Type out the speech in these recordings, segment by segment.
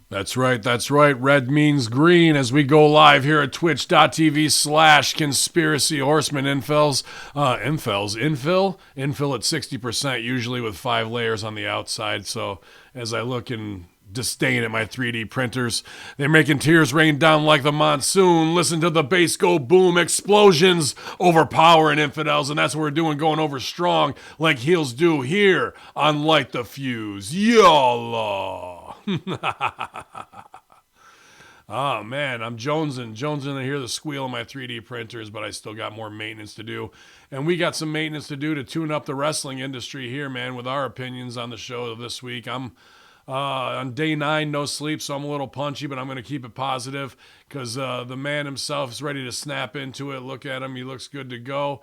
That's right. That's right. Red means green as we go live here at twitch.tv/conspiracy horseman infills. Infill at 60%, usually with 5 layers on the outside. So as I look in disdain at my 3D printers, they're making tears rain down like the monsoon. Listen to the bass go boom. Explosions overpowering infidels. And that's what we're doing, going over strong like heels do here on Light the Fuse. YALLA. Oh man, I'm jonesing to hear the squeal of my 3D printers, but I still got more maintenance to do. And we got some maintenance to do to tune up the wrestling industry here, man, with our opinions on the show this week. I'm on day 9, no sleep, so I'm a little punchy, but I'm going to keep it positive because the man himself is ready to snap into it. Look at him. He looks good to go.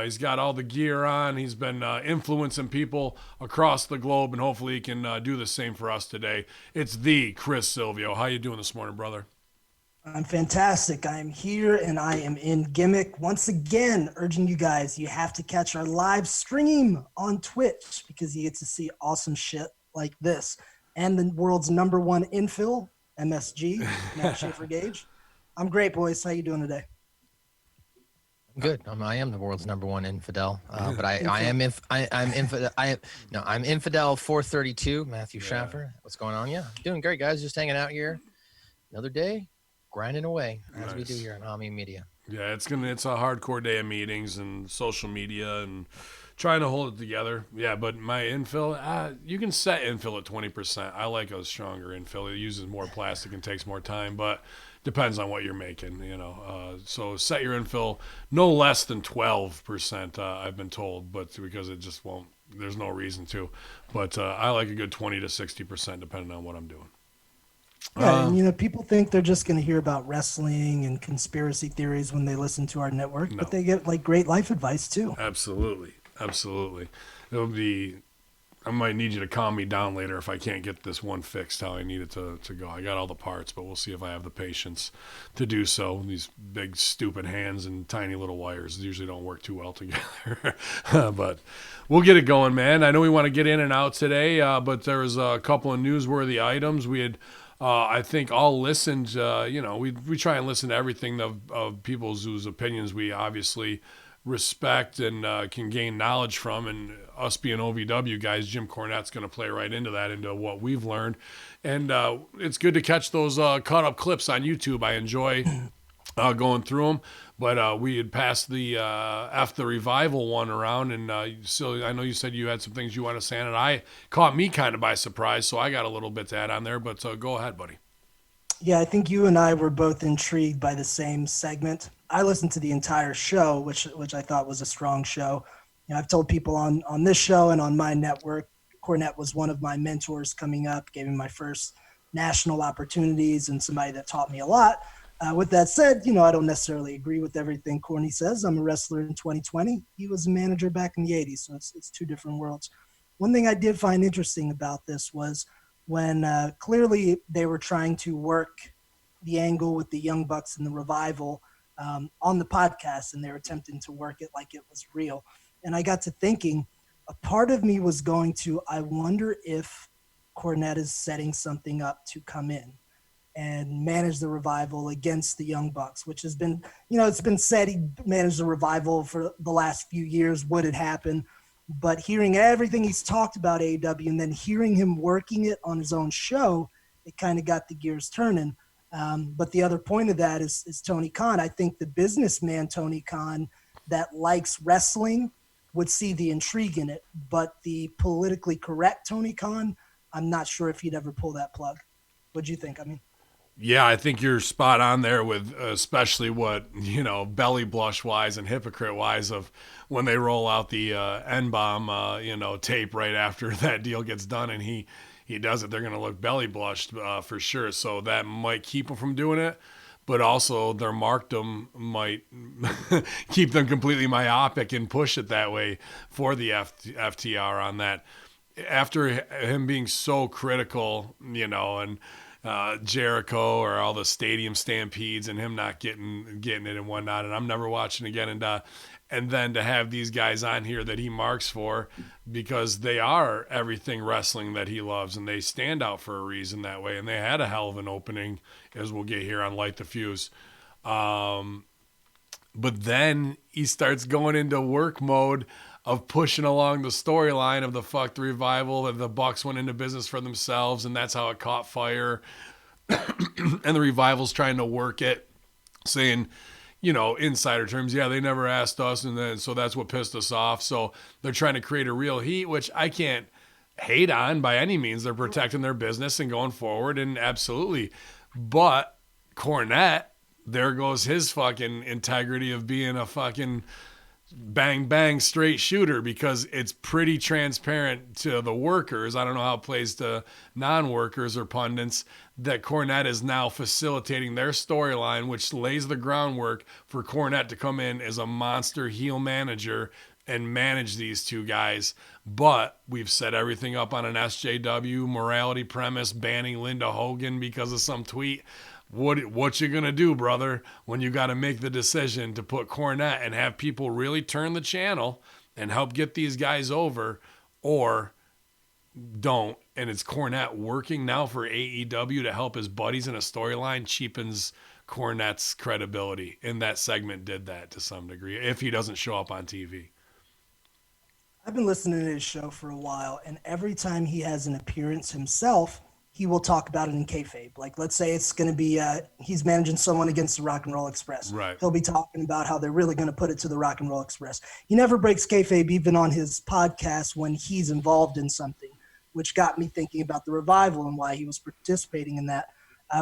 He's got all the gear on. He's been influencing people across the globe, and hopefully he can do the same for us today. It's the Chris Silvio. How you doing this morning, brother? I'm fantastic. I'm here and I am in gimmick. Once again, urging you guys, you have to catch our live stream on Twitch because you get to see awesome shit like this. And the world's #1 infill, MSG, Matt Schaefer Gage. I'm great, boys. How you doing today? Good. I am the world's #1 infidel, but I'm infidel. I'm infidel 432. Matthew Schaffer. What's going on? Yeah, doing great, guys. Just hanging out here. Another day, grinding away as we do here on Hamin Media. Yeah, it's a hardcore day of meetings and social media and trying to hold it together. Yeah, but my infill, you can set infill at 20%. I like a stronger infill. It uses more plastic and takes more time, but depends on what you're making, so set your infill no less than 12%, I've been told, but because it just won't, there's no reason to. But I like a good 20 to 60% depending on what I'm doing. Yeah, and people think they're just going to hear about wrestling and conspiracy theories when they listen to our network, but they get like great life advice too. Absolutely. I might need you to calm me down later if I can't get this one fixed how I need it to go. I got all the parts, but we'll see if I have the patience to do so. These big, stupid hands and tiny little wires usually don't work too well together. But we'll get it going, man. I know we want to get in and out today, but there was a couple of newsworthy items. We had, I think, all listened. We try and listen to everything of people's whose opinions we obviously respect and can gain knowledge from, and us being OVW guys, Jim Cornette's going to play right into that, into what we've learned, and it's good to catch those cut up clips on YouTube. I enjoy going through them, but we had passed the F the Revival one around, and so I know you said you had some things you want to say, and I caught me kind of by surprise, so I got a little bit to add on there, but go ahead, buddy. Yeah, I think you and I were both intrigued by the same segment. I listened to the entire show, which I thought was a strong show. I've told people on this show and on my network, Cornette was one of my mentors coming up, gave me my first national opportunities and somebody that taught me a lot. With that said, I don't necessarily agree with everything Corny says. I'm a wrestler in 2020. He was a manager back in the 80s, so it's two different worlds. One thing I did find interesting about this was when clearly they were trying to work the angle with the Young Bucks and the Revival on the podcast, and they were attempting to work it like it was real. And I got to thinking, a part of me was I wonder if Cornette is setting something up to come in and manage the Revival against the Young Bucks, which has been, it's been said he managed the Revival for the last few years. Would it happen? But hearing everything he's talked about AEW and then hearing him working it on his own show, it kind of got the gears turning. But the other point of that is Tony Khan. I think the businessman Tony Khan that likes wrestling would see the intrigue in it. But the politically correct Tony Khan, I'm not sure if he'd ever pull that plug. What'd you think? Yeah, I think you're spot on there with especially what, belly blush wise and hypocrite wise of when they roll out the N-bomb, tape right after that deal gets done and he does it. They're going to look belly blushed for sure. So that might keep them from doing it. But also their markdom might keep them completely myopic and push it that way for the FTR on that. After him being so critical, and Jericho or all the stadium stampedes and him not getting it and whatnot, and I'm never watching again. And and then to have these guys on here that he marks for, because they are everything wrestling that he loves, and they stand out for a reason that way. And they had a hell of an opening, as we'll get here on Light the Fuse. But then he starts going into work mode of pushing along the storyline of the fucked revival, and the Bucks went into business for themselves, and that's how it caught fire. And the revival's trying to work it, saying, you know, insider terms, yeah, they never asked us, and then so that's what pissed us off. So they're trying to create a real heat, which I can't hate on by any means. They're protecting their business and going forward, and absolutely. But Cornette, there goes his fucking integrity of being a fucking bang bang straight shooter, because it's pretty transparent to the workers. I don't know how it plays to non-workers or pundits, that Cornette is now facilitating their storyline, which lays the groundwork for Cornette to come in as a monster heel manager and manage these two guys. But we've set everything up on an SJW morality premise, banning Linda Hogan because of some tweet. What you gonna do, brother, when you got to make the decision to put Cornette and have people really turn the channel and help get these guys over, or don't? And it's Cornette working now for AEW to help his buddies in a storyline, cheapens Cornette's credibility. And that segment did that to some degree, if he doesn't show up on TV. I've been listening to his show for a while, and every time he has an appearance himself, he will talk about it in kayfabe. Like, let's say it's going to be he's managing someone against the Rock and Roll Express. Right. He'll be talking about how they're really going to put it to the Rock and Roll Express. He never breaks kayfabe, even on his podcast when he's involved in something, which got me thinking about the revival and why he was participating in that.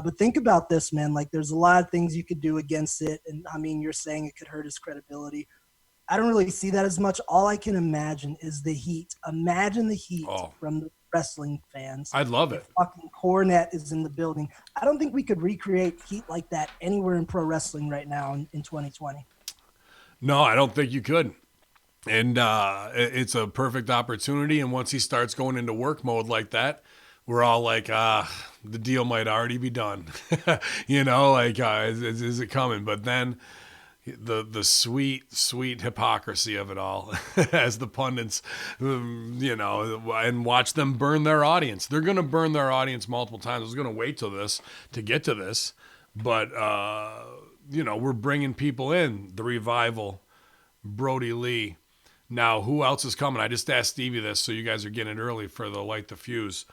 But think about this, man. Like, there's a lot of things you could do against it. And I mean, you're saying it could hurt his credibility. I don't really see that as much. All I can imagine is the heat. Imagine the heat from the wrestling fans. I'd love it. Fucking Cornette is in the building. I don't think we could recreate heat like that anywhere in pro wrestling right now in 2020. No, I don't think you could. And it's a perfect opportunity. And once he starts going into work mode like that, we're all like, the deal might already be done. You know, like, is it coming? But then the sweet hypocrisy of it all, as the pundits, you know, and watch them burn their audience. They're going to burn their audience multiple times. I was going to wait till this to get to this. But, you know, we're bringing people in. The revival, Brody Lee. Now, who else is coming? I just asked Stevie this, so you guys are getting it early for the Light the Fuse.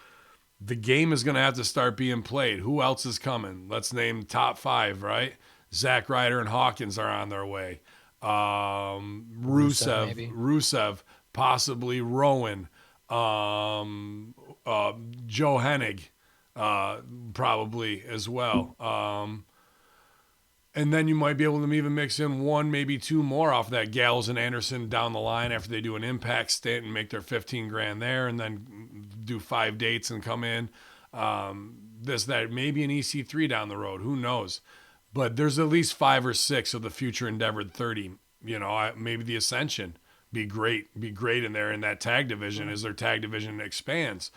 The game is going to have to start being played. Who else is coming? Let's name top 5, right? Zack Ryder and Hawkins are on their way. Rusev, possibly Rowan. Joe Hennig, probably as well. And then you might be able to even mix in one, maybe two more off that, Gallows and Anderson down the line after they do an Impact stint and make their 15 grand there, and then do 5 dates and come in. Maybe an EC3 down the road. Who knows? But there's at least 5 or 6 of the future endeavored 30. You know, maybe the Ascension be great in there in that tag division as their tag division expands.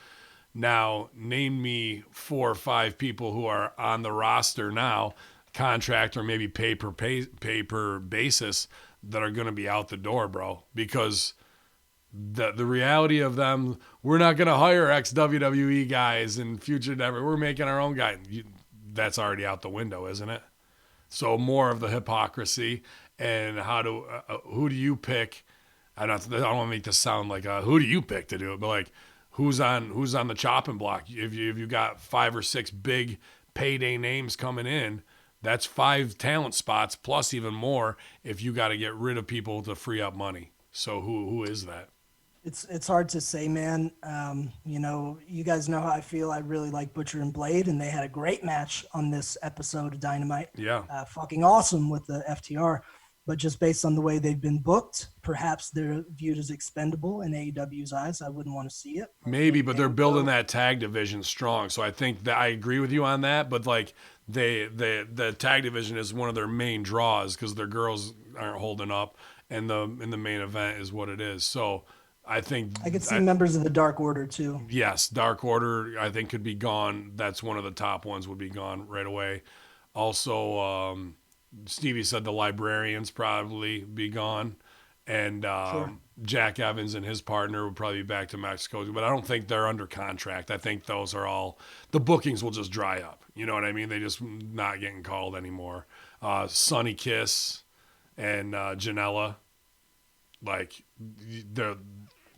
Now, name me 4 or 5 people who are on the roster now, contract or maybe pay per basis, that are going to be out the door, bro. Because the reality of them, we're not going to hire ex-WWE guys and future endeavor. We're making our own guy. That's already out the window, isn't it? So more of the hypocrisy and who do you pick? I don't want to make this sound like who do you pick to do it, but like who's on the chopping block? If you got 5 or 6 big payday names coming in, that's 5 talent spots plus even more if you got to get rid of people to free up money. So who is that? It's hard to say, man. You know, you guys know how I feel. I really like Butcher and Blade, and they had a great match on this episode of Dynamite. Yeah. Fucking awesome with the FTR. But just based on the way they've been booked, perhaps they're viewed as expendable in AEW's eyes. I wouldn't want to see it. Maybe, but they're building that tag division strong. So I think that I agree with you on that. But like the tag division is one of their main draws because their girls aren't holding up, and the main event is what it is. So I think I could see members of the Dark Order too. Yes, Dark Order I think could be gone. That's one of the top ones, would be gone right away. Also, Stevie said the Librarians probably be gone, And Sure. Jack Evans and his partner would probably be back to Mexico, but I don't think they're under contract. I think those are all, the bookings will just dry up. You know what I mean? They just not getting called anymore. Sonny Kiss and Janela, like they're,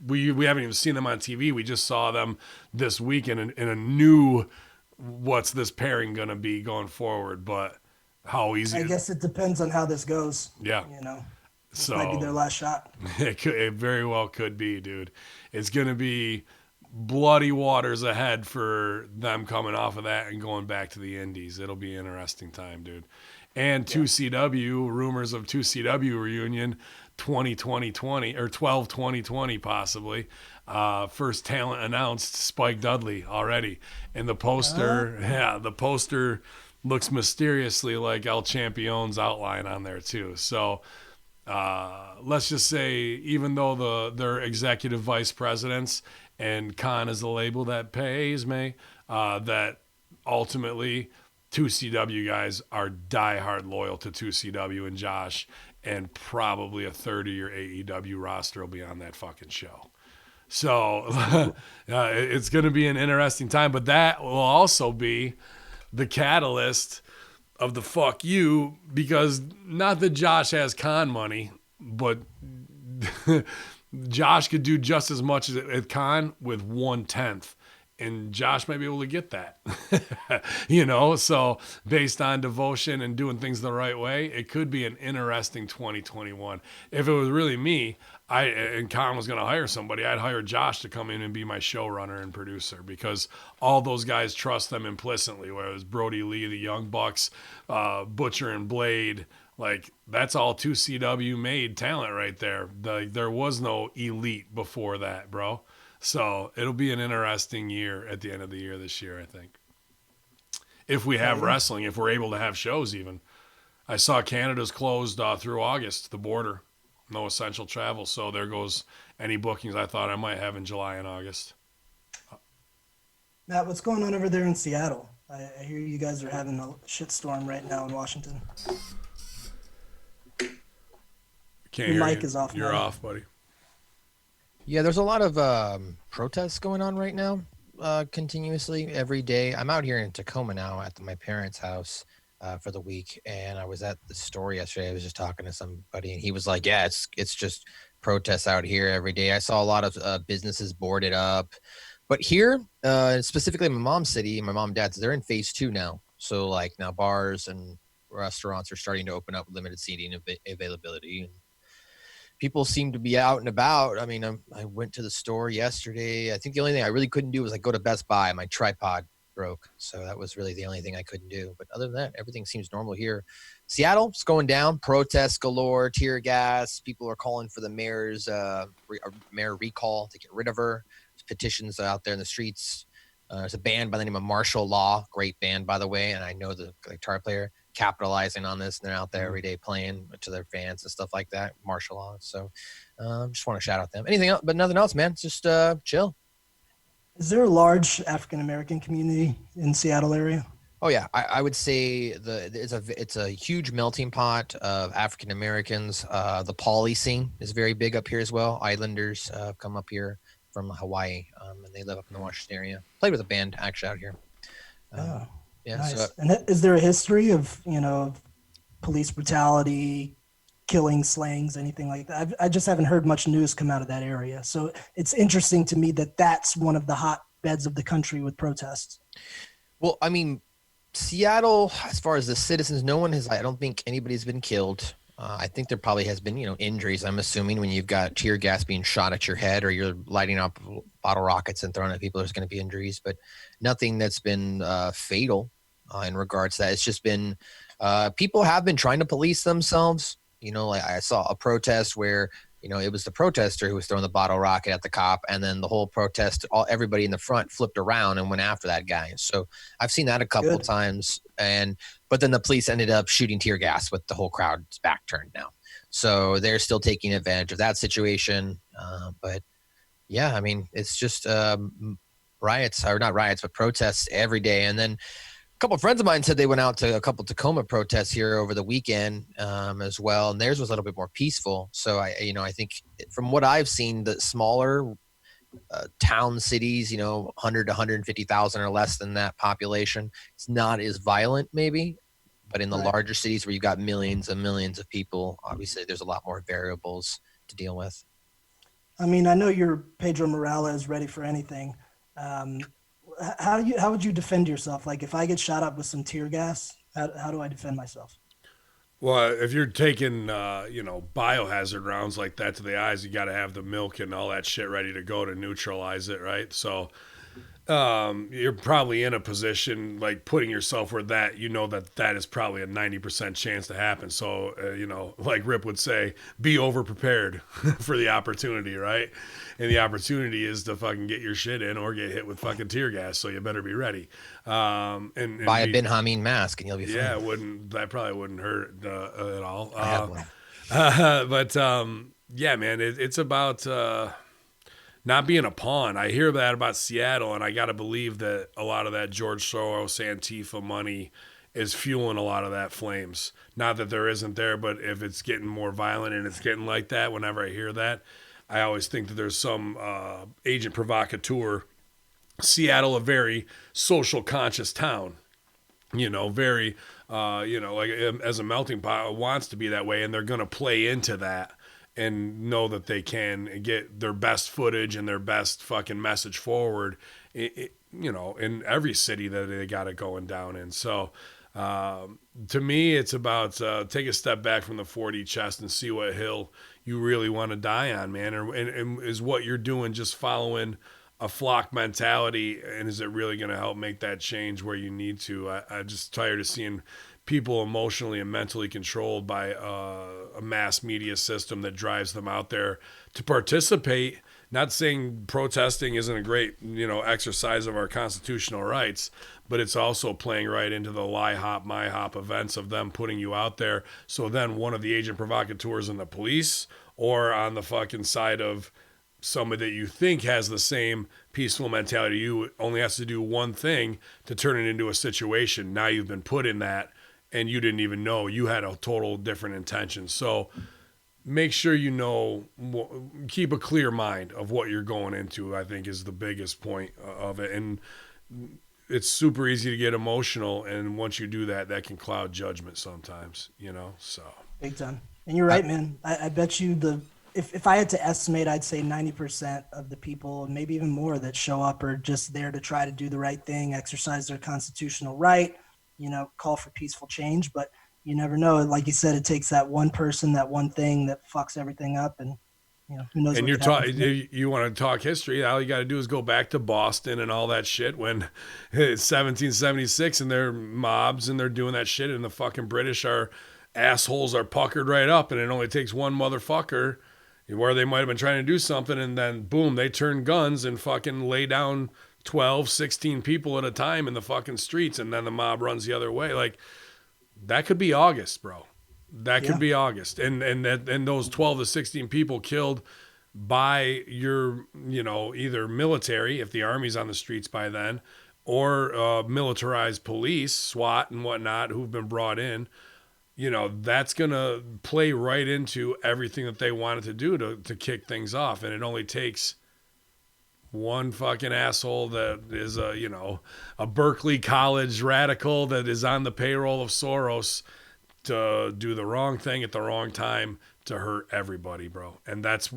we haven't even seen them on TV. We just saw them this week in a new, what's this pairing going to be going forward, but how easy. I guess it depends on how this goes. Yeah. You know, this So might be their last shot. it very well could be, dude. It's going to be bloody waters ahead for them coming off of that and going back to the Indies. It'll be an interesting time, dude. And 2CW, rumors of 2CW reunion 2020 or 12-2020 possibly. First talent announced, Spike Dudley already. And the poster, the poster looks mysteriously like El Champion's outline on there too. So let's just say, even though they're executive vice presidents and Khan is the label that pays me, that ultimately 2CW guys are diehard loyal to 2CW and Josh, and probably a third of your AEW roster will be on that fucking show. So it's going to be an interesting time, but that will also be the catalyst of the fuck you, because not that Josh has con money, but Josh could do just as much as at con with 1/10, and Josh might be able to get that. You know, so based on devotion and doing things the right way, it could be an interesting 2021. If it was really me, and Con was going to hire somebody, I'd hire Josh to come in and be my showrunner and producer, because all those guys trust them implicitly, whether it was Brody Lee, the Young Bucks, Butcher and Blade. Like, that's all 2CW made talent right there. There was no elite before that, bro. So it'll be an interesting year at the end of the year this year, I think. If we have wrestling, if we're able to have shows even. I saw Canada's closed through August, the border. No essential travel. So there goes any bookings I thought I might have in July and August. Matt, what's going on over there in Seattle? I hear you guys are having a shitstorm right now in Washington. Can't Your hear mic you. is off. You're now. off, buddy. Yeah, there's a lot of protests going on right now, continuously every day. I'm out here in Tacoma now at my parents' house for the week, and I was at the store yesterday. I was just talking to somebody, and he was like, "Yeah, it's just protests out here every day." I saw a lot of businesses boarded up, but here, specifically in my mom's city, my mom and dad's, they're in phase 2 now. So like now bars and restaurants are starting to open up with limited seating availability. And people seem to be out and about. I mean, I went to the store yesterday. I think the only thing I really couldn't do was like go to Best Buy. My tripod broke. So that was really the only thing I couldn't do. But other than that, everything seems normal here. Seattle, it's going down. Protests galore, tear gas. People are calling for the mayor's mayor recall to get rid of her. There's petitions out there in the streets. There's a band by the name of Martial Law. Great band, by the way. And I know the guitar player capitalizing on this, and they're out there every day playing to their fans and stuff like that. Martial Law. So just want to shout out them. Anything else, but nothing else, man. Just chill. Is there a large African American community in Seattle area? Oh yeah, I would say it's a huge melting pot of African Americans. The poly scene is very big up here as well. Islanders come up here from Hawaii, and they live up in the Washington area. Played with a band actually out here. Yeah. Nice. So, And is there a history of police brutality, killing, slayings, anything like that? I just haven't heard much news come out of that area. So it's interesting to me that that's one of the hotbeds of the country with protests. well, I mean, Seattle, as far as the citizens, no one has. I don't think anybody's been killed. I think there probably has been, injuries. I'm assuming when you've got tear gas being shot at your head, or you're lighting up bottle rockets and throwing at people, there's going to be injuries, but nothing that's been fatal in regards to that. It's just been people have been trying to police themselves. Like I saw a protest where it was the protester who was throwing the bottle rocket at the cop, and then the whole protest, everybody in the front flipped around and went after that guy. So I've seen that a couple of times, but then the police ended up shooting tear gas with the whole crowd's back turned now. So they're still taking advantage of that situation. But yeah, I mean, it's just riots, or not riots, but protests every day. And then couple of friends of mine said they went out to a couple Tacoma protests here over the weekend as well, and theirs was a little bit more peaceful. So I think from what I've seen, the smaller town cities, 100 to 150,000 or less than that population, it's not as violent maybe. But in the larger cities where you've got millions and millions of people, obviously there's a lot more variables to deal with. I mean, I know you're Pedro Morales, ready for anything. How would you defend yourself? Like, if I get shot up with some tear gas, how do I defend myself? Well, if you're taking, biohazard rounds like that to the eyes, you got to have the milk and all that shit ready to go to neutralize it, right? So you're probably in a position like putting yourself where that is probably a 90% chance to happen. So, like Rip would say, be over prepared for the opportunity, right? And the opportunity is to fucking get your shit in or get hit with fucking tear gas. So you better be ready. And buy a Bin Hamin mask and you'll be fine. Yeah, that probably wouldn't hurt at all. I have one. But yeah, man, it's about not being a pawn. I hear that about Seattle, and I got to believe that a lot of that George Soros Antifa money is fueling a lot of that flames. Not that there isn't there, but if it's getting more violent and it's getting like that, whenever I hear that, I always think that there's some agent provocateur. Seattle, a very social conscious town, very, like as a melting pot, wants to be that way, and they're going to play into that and know that they can get their best footage and their best fucking message forward, in every city that they got it going down in. So to me, it's about take a step back from the 4D chest and see what hill you really want to die on, man. And is what you're doing just following a flock mentality, and is it really going to help make that change where you need to? I'm just tired of seeing people emotionally and mentally controlled by a mass media system that drives them out there to participate. Not saying protesting isn't a great, exercise of our constitutional rights, but it's also playing right into the lie hop, my hop events of them putting you out there. So then one of the agent provocateurs in the police or on the fucking side of somebody that you think has the same peaceful mentality, you only has to do one thing to turn it into a situation. Now you've been put in that, and you didn't even know you had a total different intention. So make sure keep a clear mind of what you're going into, I think is the biggest point of it. And it's super easy to get emotional. And once you do that, that can cloud judgment sometimes, so. Big time. And you're right, man. I bet you if I had to estimate, I'd say 90% of the people, and maybe even more, that show up are just there to try to do the right thing, exercise their constitutional right, call for peaceful change. But you never know. Like you said, it takes that one person, that one thing that fucks everything up, and who knows. And you want to talk history? All you got to do is go back to Boston and all that shit when it's 1776 and they're mobs and they're doing that shit, and the fucking British assholes are puckered right up, and it only takes one motherfucker where they might have been trying to do something, and then boom, they turn guns and fucking lay down 12, 16 people at a time in the fucking streets, and then the mob runs the other way. Like, that could be August, bro. That could be August. And those 12 to 16 people killed by your, either military, if the army's on the streets by then, or militarized police, SWAT and whatnot, who've been brought in, that's going to play right into everything that they wanted to do to kick things off. And it only takes one fucking asshole that is a Berkeley College radical that is on the payroll of Soros to do the wrong thing at the wrong time to hurt everybody, bro. And that's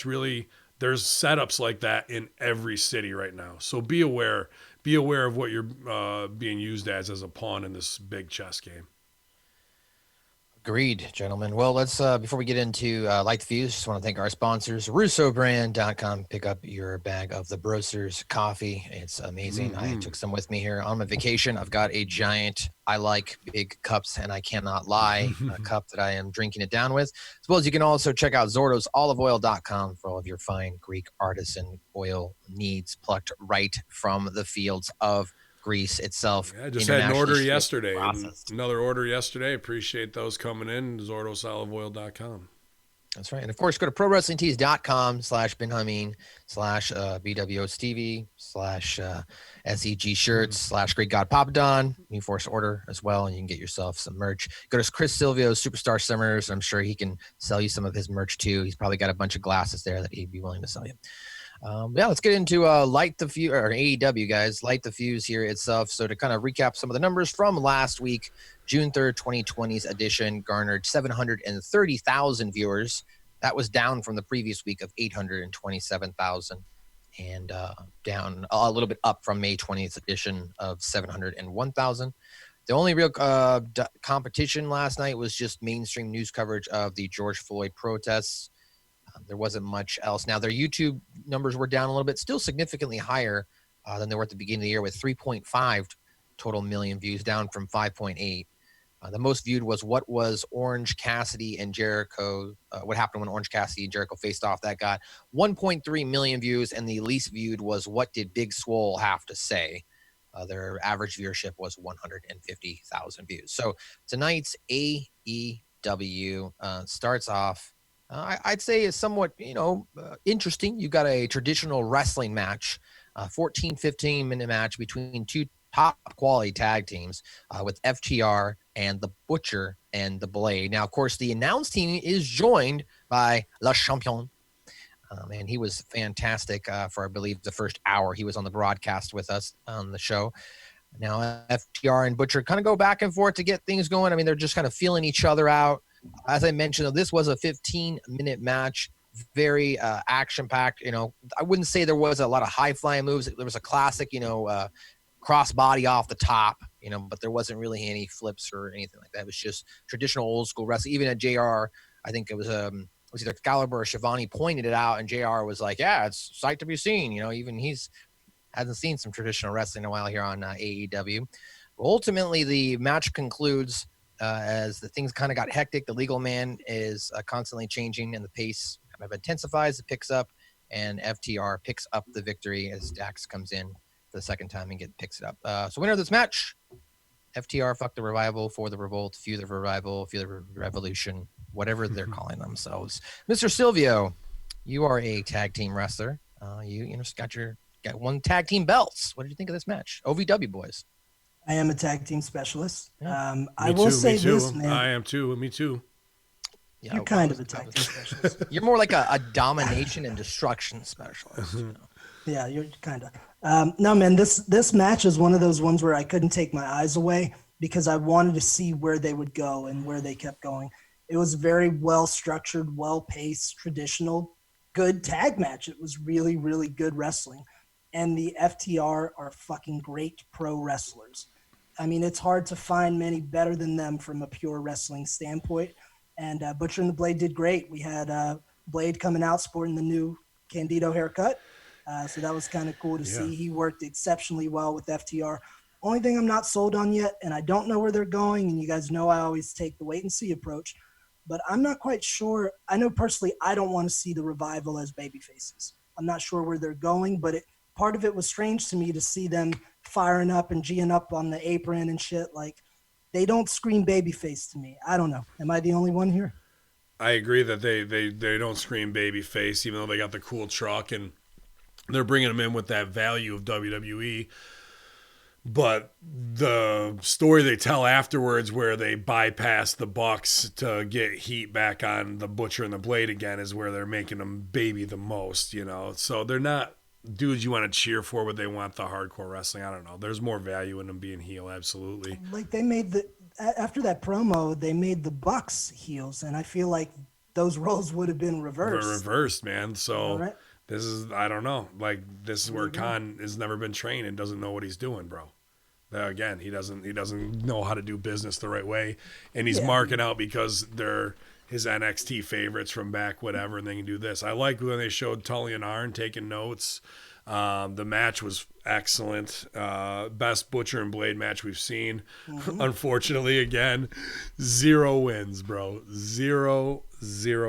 really, there's setups like that in every city right now. So be aware of what you're being used as a pawn in this big chess game. Agreed, gentlemen. Well, let's before we get into Light the Fuse, just want to thank our sponsors, RussoBrand.com. Pick up your bag of the Brosters coffee. It's amazing. Mm-hmm. I took some with me here on my vacation. I've got a giant, I like big cups, and I cannot lie, a cup that I am drinking it down with. As well as you can also check out ZordosOliveOil.com for all of your fine Greek artisan oil needs, plucked right from the fields of Greece itself. Yeah, I just had an order yesterday. Another order yesterday. Appreciate those coming in. ZordosOliveOil.com. That's right. And of course, go to prowrestlingtees.com/BenHamin/BWO Stevie /SEG shirts /Great God Papa Don. You force order as well, and you can get yourself some merch. Go to Chris Silvio's Superstar Summers. I'm sure he can sell you some of his merch too. He's probably got a bunch of glasses there that he'd be willing to sell you. Yeah, let's get into Light the Fuse, or AEW, guys. Light the Fuse here itself. So to kind of recap some of the numbers from last week, June 3rd, 2020's edition garnered 730,000 viewers. That was down from the previous week of 827,000 and down a little bit up from May 20th edition of 701,000. The only real competition last night was just mainstream news coverage of the George Floyd protests. There wasn't much else. Now, their YouTube numbers were down a little bit, still significantly higher than they were at the beginning of the year, with 3.5 total million views, down from 5.8. The most viewed was what was Orange Cassidy and Jericho, what happened when Orange Cassidy and Jericho faced off. That got 1.3 million views, and the least viewed was what did Big Swole have to say. Their average viewership was 150,000 views. So tonight's AEW starts off, I'd say is somewhat, interesting. You got a traditional wrestling match, 15-minute match between two top quality tag teams with FTR and the Butcher and the Blade. Now, of course, the announce team is joined by Le Champion. And he was fantastic for, I believe, the first hour. He was on the broadcast with us on the show. Now, FTR and Butcher kind of go back and forth to get things going. I mean, they're just kind of feeling each other out. As I mentioned, this was a 15-minute match, very action-packed. I wouldn't say there was a lot of high-flying moves. There was a classic, cross-body off the top, but there wasn't really any flips or anything like that. It was just traditional old-school wrestling. Even at JR, I think it was either Excalibur or Shivani pointed it out, and JR was like, yeah, it's sight to be seen. Even he's hasn't seen some traditional wrestling in a while here on AEW. Ultimately, the match concludes as the things kind of got hectic. The legal man is constantly changing, and the pace kind of intensifies. It picks up, and FTR picks up the victory as Dax comes in for the second time and picks it up. So winner of this match, FTR, fuck the revival, for the revolt, few the revival, few the revolution, whatever they're calling themselves. Mr. Silvio, you are a tag team wrestler. You got one tag team belts. What did you think of this match? OVW boys. I am a tag team specialist. Yeah. I will say this, man. I am too. Me too. Yeah, you're kind of a tag team specialist. You're more like a domination and destruction specialist. Yeah, you're kind of. No, man, this match is one of those ones where I couldn't take my eyes away because I wanted to see where they would go and where they kept going. It was very well structured, well paced, traditional, good tag match. It was really, really good wrestling. And the FTR are fucking great pro wrestlers. I mean, it's hard to find many better than them from a pure wrestling standpoint. And Butcher and the Blade did great. We had Blade coming out sporting the new Candido haircut. So that was kind of cool to see. He worked exceptionally well with FTR. Only thing I'm not sold on yet, and I don't know where they're going, and you guys know I always take the wait and see approach, but I'm not quite sure. I know personally I don't want to see the Revival as babyfaces. I'm not sure where they're going, but part of it was strange to me to see them firing up and G'ing up on the apron and shit. Like, they don't scream babyface to me. I don't know. Am I the only one here? I agree that they don't scream babyface, even though they got the cool truck and they're bringing them in with that value of WWE. But the story they tell afterwards where they bypass the Bucks to get heat back on the Butcher and the Blade again is where they're making them baby the most, So they're not dudes you want to cheer for, but they want the hardcore wrestling. I don't know. There's more value in them being heel, absolutely. Like they made after that promo, they made the Bucks heels, and I feel like those roles would have been reversed. They're reversed, man. So right. This is, I don't know. Like, this is where Khan has never been trained and doesn't know what he's doing, bro. Again, he doesn't know how to do business the right way, and he's marking out because they're his NXT favorites from back, whatever, and they can do this. I like when they showed Tully and Arn taking notes. The match was excellent. Best Butcher and Blade match we've seen. Mm-hmm. Unfortunately, again, 0 wins, bro. Zero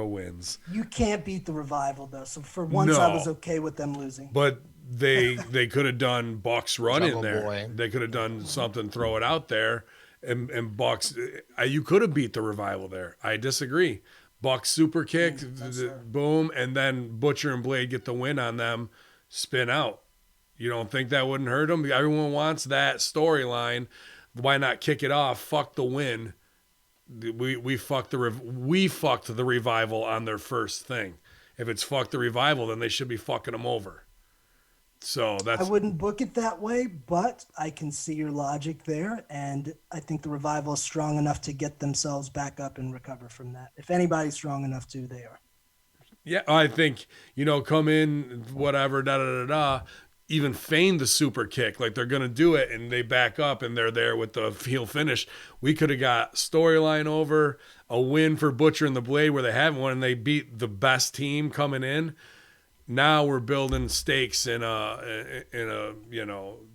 wins. You can't beat the Revival, though. So for once, I was okay with them losing. But they could have done Bucks run Jungle in there. Boy. They could have done something, throw it out there. And Bucks, you could have beat the Revival there. I disagree. Buck super kick, Yes, sir. boom, and then Butcher and Blade get the win on them, spin out. You don't think that wouldn't hurt them? Everyone wants that storyline. Why not kick it off? Fuck the win. We fucked the revival on their first thing. If it's fuck the revival, then they should be fucking them over. So I wouldn't book it that way, but I can see your logic there, and I think the Revival is strong enough to get themselves back up and recover from that. If anybody's strong enough to, they are. Yeah, I think, come in, whatever, da-da-da-da, even feign the super kick. Like, they're going to do it, and they back up, and they're there with the heel finish. We could have got storyline over, a win for Butcher and the Blade where they haven't won, and they beat the best team coming in. Now we're building stakes in a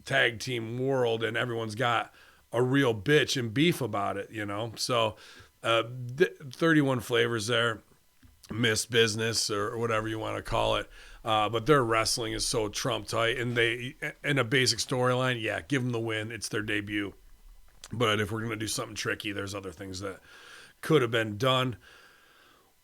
tag team world, and everyone's got a real bitch and beef about it, So 31 flavors there, missed business or whatever you want to call it. But their wrestling is so Trump tight, and they in a basic storyline, yeah, give them the win. It's their debut. But if we're gonna do something tricky, there's other things that could have been done.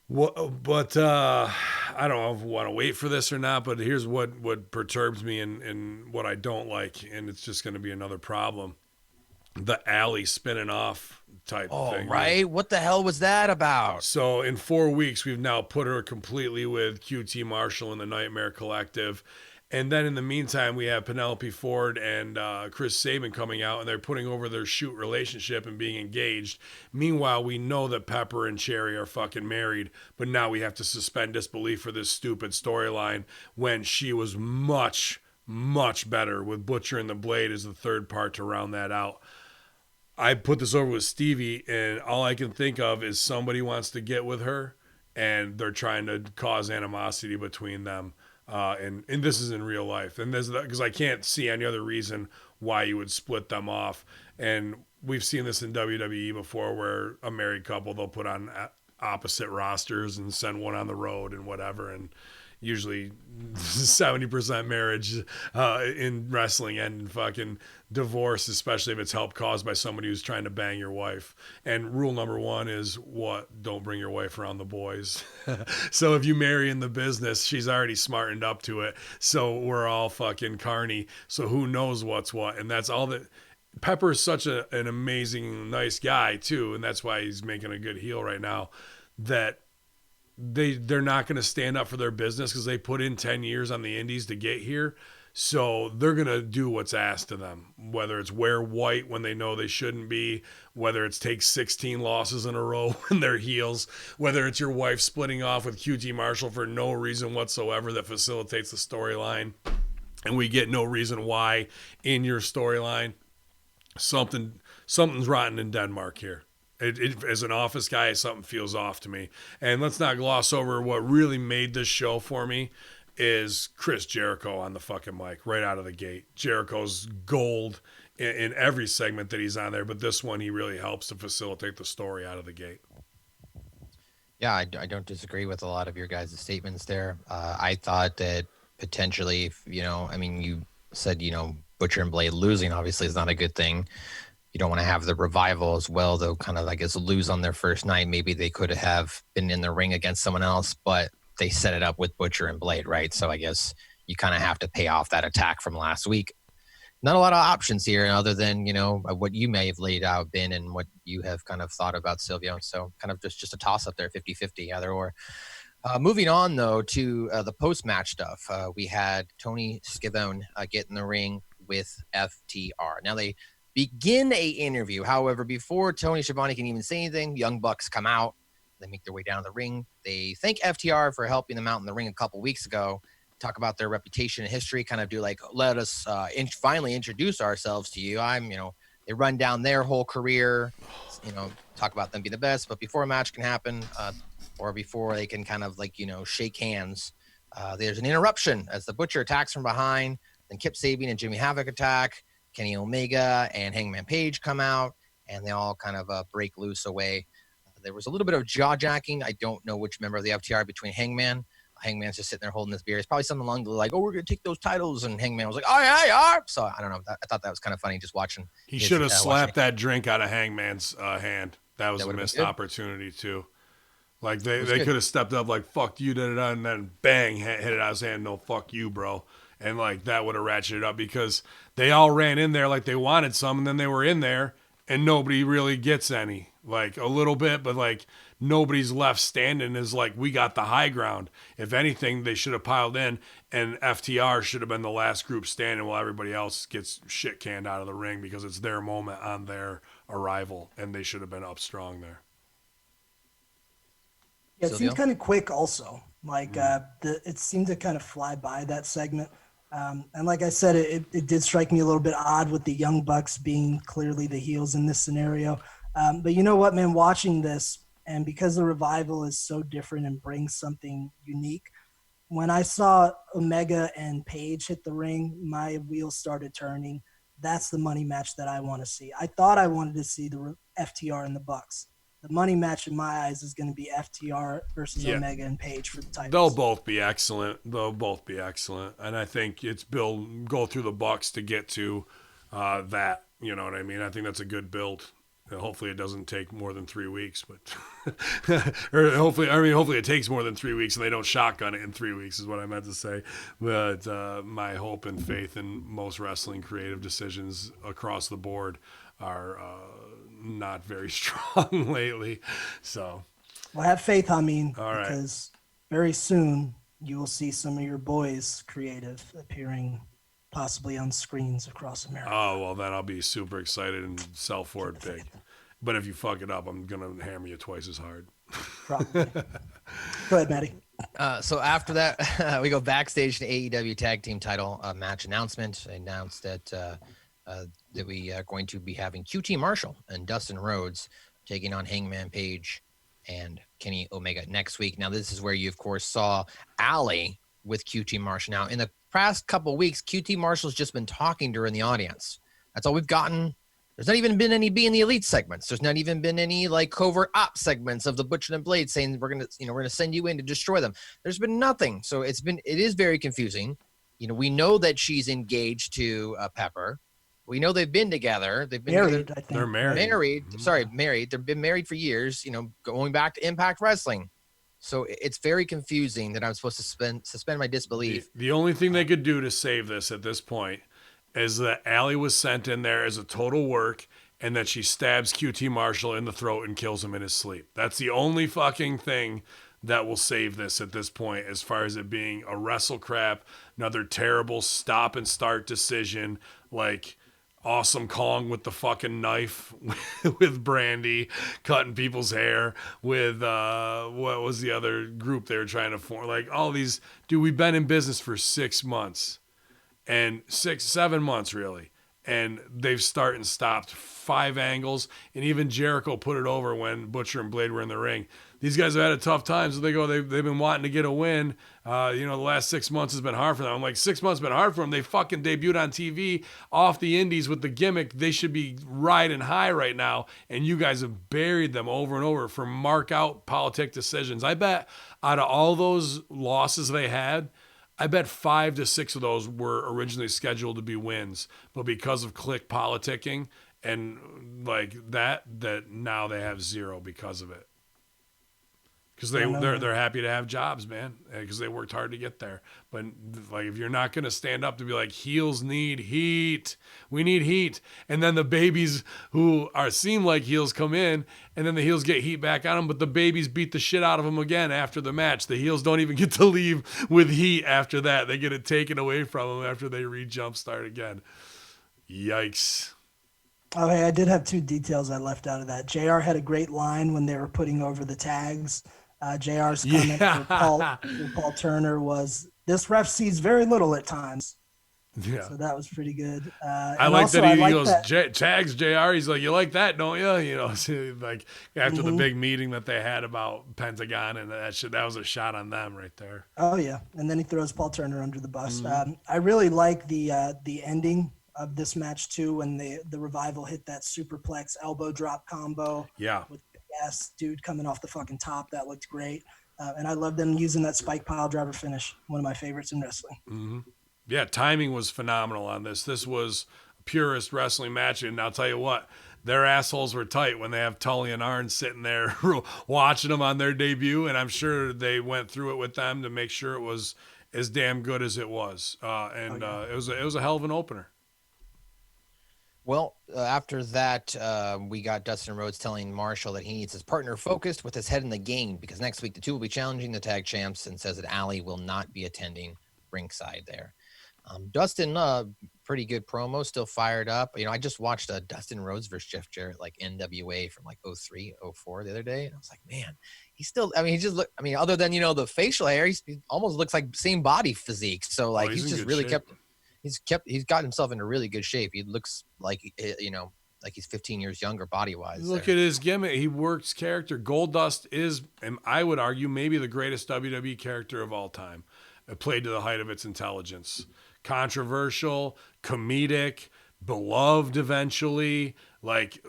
But I don't know if I want to wait for this or not, but here's what perturbs me and what I don't like, and it's just going to be another problem. The alley spinning off type thing. Right? What the hell was that about? So in 4 weeks, we've now put her completely with QT Marshall and the Nightmare Collective. And then in the meantime, we have Penelope Ford and Chris Sabin coming out, and they're putting over their shoot relationship and being engaged. Meanwhile, we know that Pepper and Cherry are fucking married, but now we have to suspend disbelief for this stupid storyline when she was much, much better with Butcher and the Blade as the third part to round that out. I put this over with Stevie, and all I can think of is somebody wants to get with her, and they're trying to cause animosity between them. And this is in real life, and there's because I can't see any other reason why you would split them off. And we've seen this in WWE before, where a married couple, they'll put on opposite rosters and send one on the road and whatever. And usually 70% marriage in wrestling end in fucking divorce, especially if it's help caused by somebody who's trying to bang your wife. And rule number one is what? Don't bring your wife around the boys. So if you marry in the business, she's already smartened up to it. So we're all fucking carny. So who knows what's what? And that's all that. Pepper is such an amazing, nice guy too. And that's why he's making a good heel right now, that they're not going to stand up for their business because they put in 10 years on the indies to get here. So they're going to do what's asked of them, whether it's wear white when they know they shouldn't be, whether it's take 16 losses in a row when they're heels, whether it's your wife splitting off with QT Marshall for no reason whatsoever that facilitates the storyline, and we get no reason why in your storyline. Something's rotten in Denmark here. As an office guy, something feels off to me. And let's not gloss over what really made this show for me is Chris Jericho on the fucking mic right out of the gate. Jericho's gold in every segment that he's on there, but this one he really helps to facilitate the story out of the gate. Yeah, I don't disagree with a lot of your guys' statements there. I thought that potentially, you said, Butcher and Blade losing obviously is not a good thing. You don't want to have the Revival as well, though, kind of, I guess, lose on their first night. Maybe they could have been in the ring against someone else, but they set it up with Butcher and Blade, right? So I guess you kind of have to pay off that attack from last week. Not a lot of options here other than, what you may have laid out, Ben, and what you have kind of thought about Silvio. So kind of just a toss-up there, 50-50, either or. Moving on, though, to the post-match stuff. We had Tony Schiavone get in the ring with FTR. Now, they begin a interview. However, before Tony Schiavone can even say anything, Young Bucks come out. They make their way down to the ring. They thank FTR for helping them out in the ring a couple weeks ago, talk about their reputation and history, kind of do like, let us finally introduce ourselves to you. They run down their whole career, talk about them being the best. But before a match can happen or before they can kind of shake hands, there's an interruption as the Butcher attacks from behind. Then Kip Sabian and Jimmy Havoc attack. Kenny Omega and Hangman Page come out, and they all kind of break loose away. There was a little bit of jaw-jacking. I don't know which member of the FTR between Hangman. Hangman's just sitting there holding his beer. It's probably something along the like, oh, we're going to take those titles. And Hangman was like, oh, yeah. So I don't know. I thought that was kind of funny just watching. He should have slapped that drink out of Hangman's hand. That was a missed opportunity, too. Like they good. could have stepped up like fuck you, and then bang hit it out of his hand. No, fuck you, bro. And like that would have ratcheted up because they all ran in there like they wanted some, and then they were in there and nobody really gets any. Like a little bit, but like nobody's left standing is like we got the high ground. If anything, they should have piled in, and FTR should have been the last group standing while everybody else gets shit canned out of the ring because it's their moment on their arrival, and they should have been up strong there. Yeah, it Silvio? seemed kind of quick also. Like it seemed to kind of fly by that segment. And like I said, it did strike me a little bit odd with the Young Bucks being clearly the heels in this scenario. But you know what, man, watching this, and because the Revival is so different and brings something unique, when I saw Omega and Paige hit the ring, my wheels started turning. That's the money match that I want to see. I thought I wanted to see the FTR and the Bucks. The money match in my eyes is going to be FTR versus Omega and Paige for the titles. They'll both be excellent. And I think it's go through the Bucks to get to that. You know what I mean? I think that's a good build. Hopefully it doesn't take more than 3 weeks, but or hopefully it takes more than 3 weeks and they don't shotgun it in 3 weeks is what I meant to say. But my hope and faith in most wrestling creative decisions across the board are not very strong lately. So, well, have faith, Hamin, all right, because very soon you will see some of your boys creative appearing possibly on screens across America. Oh, well, then I'll be super excited and sell for it big. But if you fuck it up, I'm going to hammer you twice as hard. Probably. Go ahead, Maddie. So after that, we go backstage to AEW Tag Team Title match announcement. Announced that we are going to be having QT Marshall and Dustin Rhodes taking on Hangman Page and Kenny Omega next week. Now, this is where you, of course, saw Allie with QT Marshall. Now, in the past couple of weeks, QT Marshall's just been talking to her in the audience. That's all we've gotten. There's not even been any Be in the Elite segments. There's not even been any like covert op segments of the Butcher and Blade saying we're gonna send you in to destroy them. There's been nothing. So it is very confusing. We know that she's engaged to Pepper. We know they've been together. They've been married. I think they're married. Married. They've been married for years. Going back to Impact Wrestling. So it's very confusing that I'm supposed to suspend my disbelief. The only thing they could do to save this at this point is that Allie was sent in there as a total work and that she stabs QT Marshall in the throat and kills him in his sleep. That's the only fucking thing that will save this at this point as far as it being a wrestle crap, another terrible stop and start decision, like Awesome Kong with the fucking knife with Brandy cutting people's hair with what was the other group they were trying to form? Like all these, dude, we've been in business for 6 months and 7 months really. And they've started and stopped 5 angles. And even Jericho put it over when Butcher and Blade were in the ring. These guys have had a tough time. So they've been wanting to get a win. The last 6 months has been hard for them. I'm like, 6 months has been hard for them. They fucking debuted on TV off the indies with the gimmick. They should be riding high right now. And you guys have buried them over and over for mark out politic decisions. I bet out of all those losses they had, I bet 5 to 6 of those were originally scheduled to be wins, but because of click politicking and like that now they have 0 because of it. Because they're happy to have jobs, man, because they worked hard to get there. But like, if you're not going to stand up to be like, heels need heat, we need heat, and then the babies who seem like heels come in, and then the heels get heat back on them, but the babies beat the shit out of them again after the match. The heels don't even get to leave with heat after that. They get it taken away from them after they re-jumpstart again. Yikes. Oh, hey, I did have 2 details I left out of that. JR had a great line when they were putting over the tags. JR's comment for Paul Turner was, "This ref sees very little at times." Yeah. So that was pretty good. I like that he goes, tags JR. He's like, you like that, don't you? So like after the big meeting that they had about Pentagon and that was a shot on them right there. Oh, yeah. And then he throws Paul Turner under the bus. I really like the ending of this match, too, when the Revival hit that superplex elbow drop combo. Yeah. With ass dude coming off the fucking top. That looked great. And I love them using that spike pile driver finish. One of my favorites in wrestling. Mm-hmm. Yeah, timing was phenomenal on this. This was a purist wrestling match. And I'll tell you what, their assholes were tight when they have Tully and Arn sitting there watching them on their debut, and I'm sure they went through it with them to make sure it was as damn good as it was. It was a hell of an opener. Well, after that, we got Dustin Rhodes telling Marshall that he needs his partner focused with his head in the game because next week the two will be challenging the tag champs, and says that Allie will not be attending ringside there. Dustin, pretty good promo, still fired up. I just watched Dustin Rhodes versus Jeff Jarrett, like NWA from like 03, 04 the other day. And I was like, man, he's still, he just look, other than, the facial hair, he almost looks like same body physique. So like, he's just really shape. he's got himself into really good shape. He looks like, like he's 15 years younger body-wise. Look at his gimmick. He works character. Goldust is, and I would argue, maybe the greatest WWE character of all time. It played to the height of its intelligence. Controversial, comedic, beloved eventually, like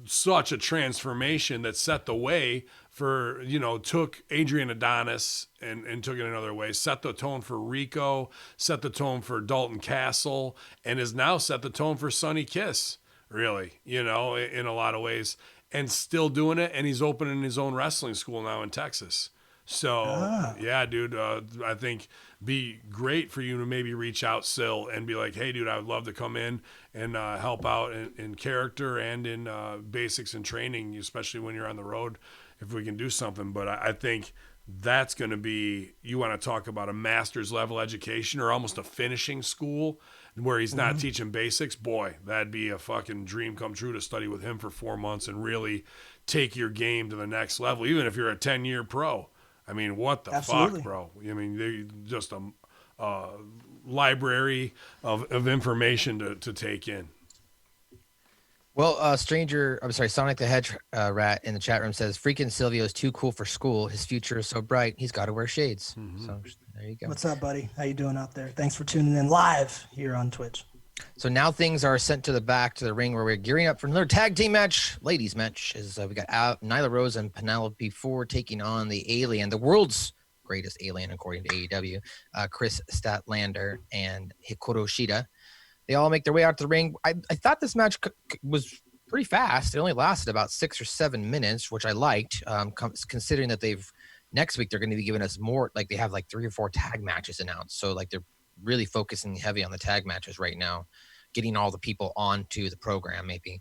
such a transformation that set the way for, took Adrian Adonis and took it another way, set the tone for Rico, set the tone for Dalton Castle, and has now set the tone for Sonny Kiss, really, in a lot of ways, and still doing it. And he's opening his own wrestling school now in Texas. So, yeah, dude, I think be great for you to maybe reach out, Sil, and be like, hey, dude, I would love to come in and help out in character and in basics and training, especially when you're on the road, if we can do something. But I think that's going to be, you want to talk about a master's level education or almost a finishing school where he's not teaching basics. Boy, that'd be a fucking dream come true to study with him for 4 months and really take your game to the next level, even if you're a 10-year pro. I mean, what the fuck, bro? I mean, they're just a library of information to take in. Well, Sonic the Hedge Rat in the chat room says, freaking Silvio is too cool for school. His future is so bright. He's got to wear shades. So there you go. What's up, buddy? How you doing out there? Thanks for tuning in live here on Twitch. So now things are sent to the back to the ring where we're gearing up for another tag team match, ladies match. We got Nyla Rose and Penelope Ford taking on the alien, the world's greatest alien according to AEW, Chris Statlander and Hikaru Shida. They all make their way out to the ring. I thought this match was pretty fast. It only lasted about 6 or 7 minutes, which I liked, considering that next week they're going to be giving us more, like they have like 3 or 4 tag matches announced. So like they're really focusing heavy on the tag matches right now, getting all the people onto the program maybe.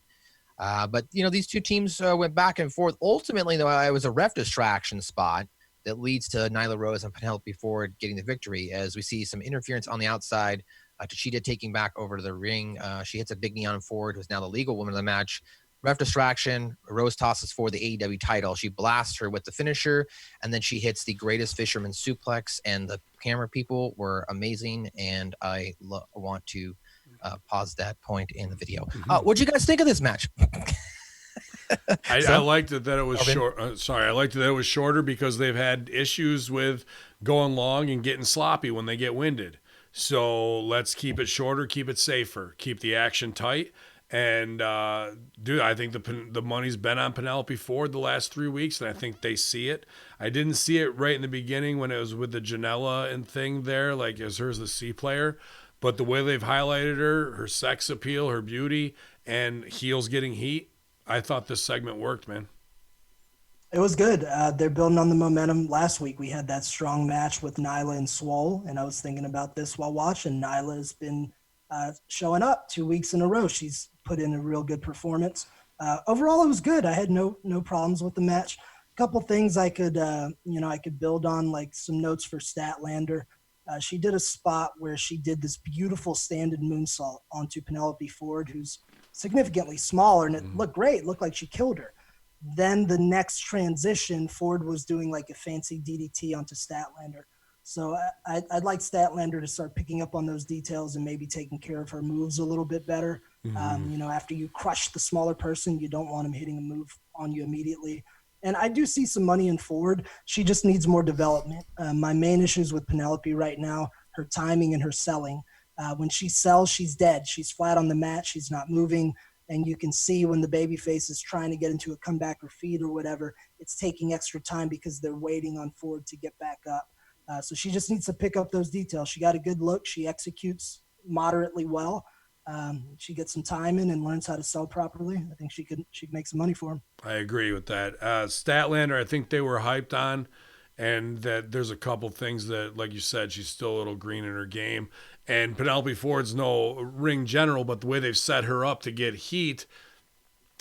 But, these two teams went back and forth. Ultimately, though, it was a ref distraction spot that leads to Nyla Rose and Penelope Ford getting the victory as we see some interference on the outside. Tachida taking back over to the ring. She hits a big knee on Ford, who's now the legal woman of the match. Ref distraction. Rose tosses for the AEW title. She blasts her with the finisher, and then she hits the greatest fisherman suplex, and the camera people were amazing, and I want to pause that point in the video. What'd you guys think of this match? I liked it that it was short. I liked that it was shorter because they've had issues with going long and getting sloppy when they get winded. So let's keep it shorter, keep it safer, keep the action tight. And, dude, I think the money's been on Penelope Ford the last 3 weeks, and I think they see it. I didn't see it right in the beginning when it was with the Janela and thing there, like as her as the C player. But the way they've highlighted her sex appeal, her beauty, and heels getting heat, I thought this segment worked, man. It was good. They're building on the momentum. Last week we had that strong match with Nyla and Swole, and I was thinking about this while watching. Nyla's been showing up 2 weeks in a row. She's put in a real good performance. Overall, it was good. I had no problems with the match. A couple things I could build on, like some notes for Statlander. She did a spot where she did this beautiful standing moonsault onto Penelope Ford, who's significantly smaller, and it looked great. It looked like she killed her. Then the next transition, Ford was doing like a fancy DDT onto Statlander. So I'd like Statlander to start picking up on those details and maybe taking care of her moves a little bit better. After you crush the smaller person, you don't want him hitting a move on you immediately. And I do see some money in Ford. She just needs more development. My main issues with Penelope right now, her timing and her selling. When she sells, she's dead. She's flat on the mat. She's not moving. And you can see when the babyface is trying to get into a comeback or feed or whatever, it's taking extra time because they're waiting on Ford to get back up. So she just needs to pick up those details. She got a good look. She executes moderately well. She gets some time in and learns how to sell properly. I think she could make some money for him. I agree with that. Statlander, I think they were hyped on, and that there's a couple things that, like you said, she's still a little green in her game. And Penelope Ford's no ring general, but the way they've set her up to get heat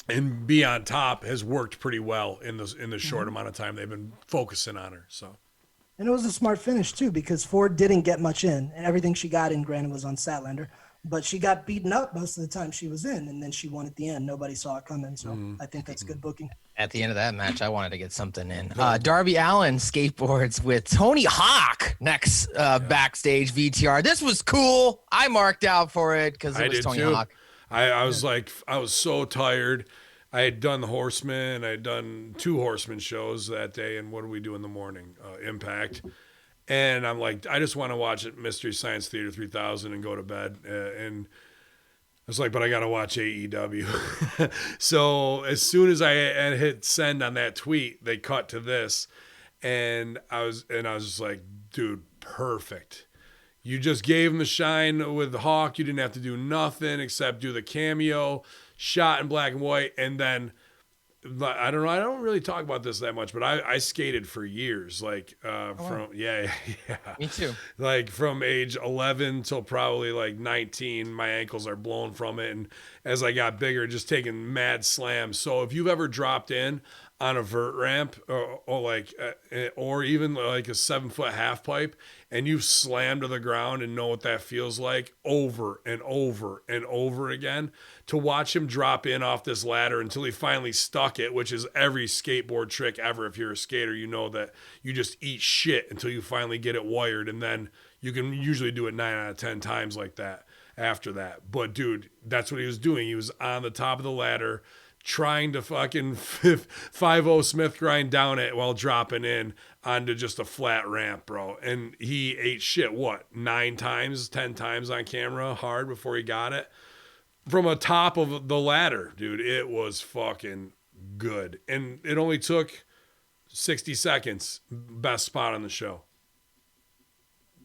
and be on top has worked pretty well in the short amount of time they've been focusing on her. So, and it was a smart finish too, because Ford didn't get much in, and everything she got in, granted, was on Statlander, but she got beaten up most of the time she was in, and then she won at the end. Nobody saw it coming, so I think that's good booking. At the end of that match, I wanted to get something in. Darby Allin skateboards with Tony Hawk next backstage VTR. This was cool. I marked out for it because it was Tony Hawk. I was like, I was so tired. I had done the Horseman. I had done 2 Horseman shows that day. And what do we do in the morning? Impact. And I'm like, I just want to watch it, Mystery Science Theater 3000, and go to bed. And I was like, but I got to watch AEW. So as soon as I hit send on that tweet, they cut to this. And I was just like, dude, perfect. You just gave him the shine with Hawk. You didn't have to do nothing except do the cameo, shot in black and white, and then I don't know. I don't really talk about this that much, but I skated for years, like yeah. Me too. Like from age 11 till probably like 19, my ankles are blown from it, and as I got bigger, just taking mad slams. So if you've ever dropped in on a vert ramp or even like a 7-foot half pipe and you've slammed to the ground and know what that feels like over and over and over again, to watch him drop in off this ladder until he finally stuck it, which is every skateboard trick ever. If you're a skater, you know that you just eat shit until you finally get it wired, and then you can usually do it 9 out of 10 times like that after that. But dude, that's what he was doing. He was on the top of the ladder trying to fucking 5-0 Smith grind down it while dropping in onto just a flat ramp, bro. And he ate shit, 9 times, 10 times on camera hard before he got it from a top of the ladder, dude. It was fucking good. And it only took 60 seconds. Best spot on the show.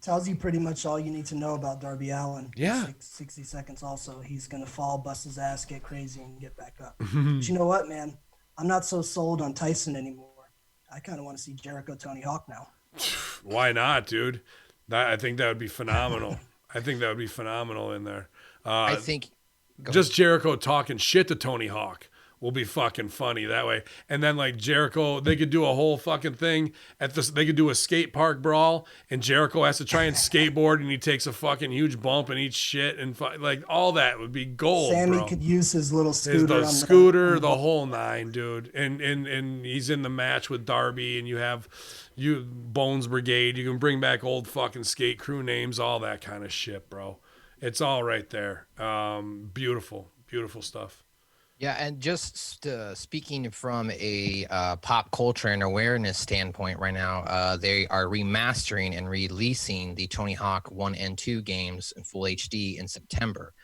Tells you pretty much all you need to know about Darby Allin. Yeah. 60 seconds also. He's going to fall, bust his ass, get crazy, and get back up. But you know what, man? I'm not so sold on Tyson anymore. I kind of want to see Jericho Tony Hawk now. Why not, dude? I think that would be phenomenal. I think that would be phenomenal in there. I think just Jericho talking shit to Tony Hawk will be fucking funny that way. And then like Jericho, they could do a whole fucking thing at this. They could do a skate park brawl, and Jericho has to try and skateboard, and he takes a fucking huge bump and eats shit, and like all that would be gold. Sammy bro. could use his little scooter. The whole 9, dude. And he's in the match with Darby, and you have Bones Brigade. You can bring back old fucking skate crew names, all that kind of shit, bro. It's all right there. Beautiful stuff. Yeah, and just speaking from a pop culture and awareness standpoint right now, they are remastering and releasing the Tony Hawk 1 and 2 games in full HD in September.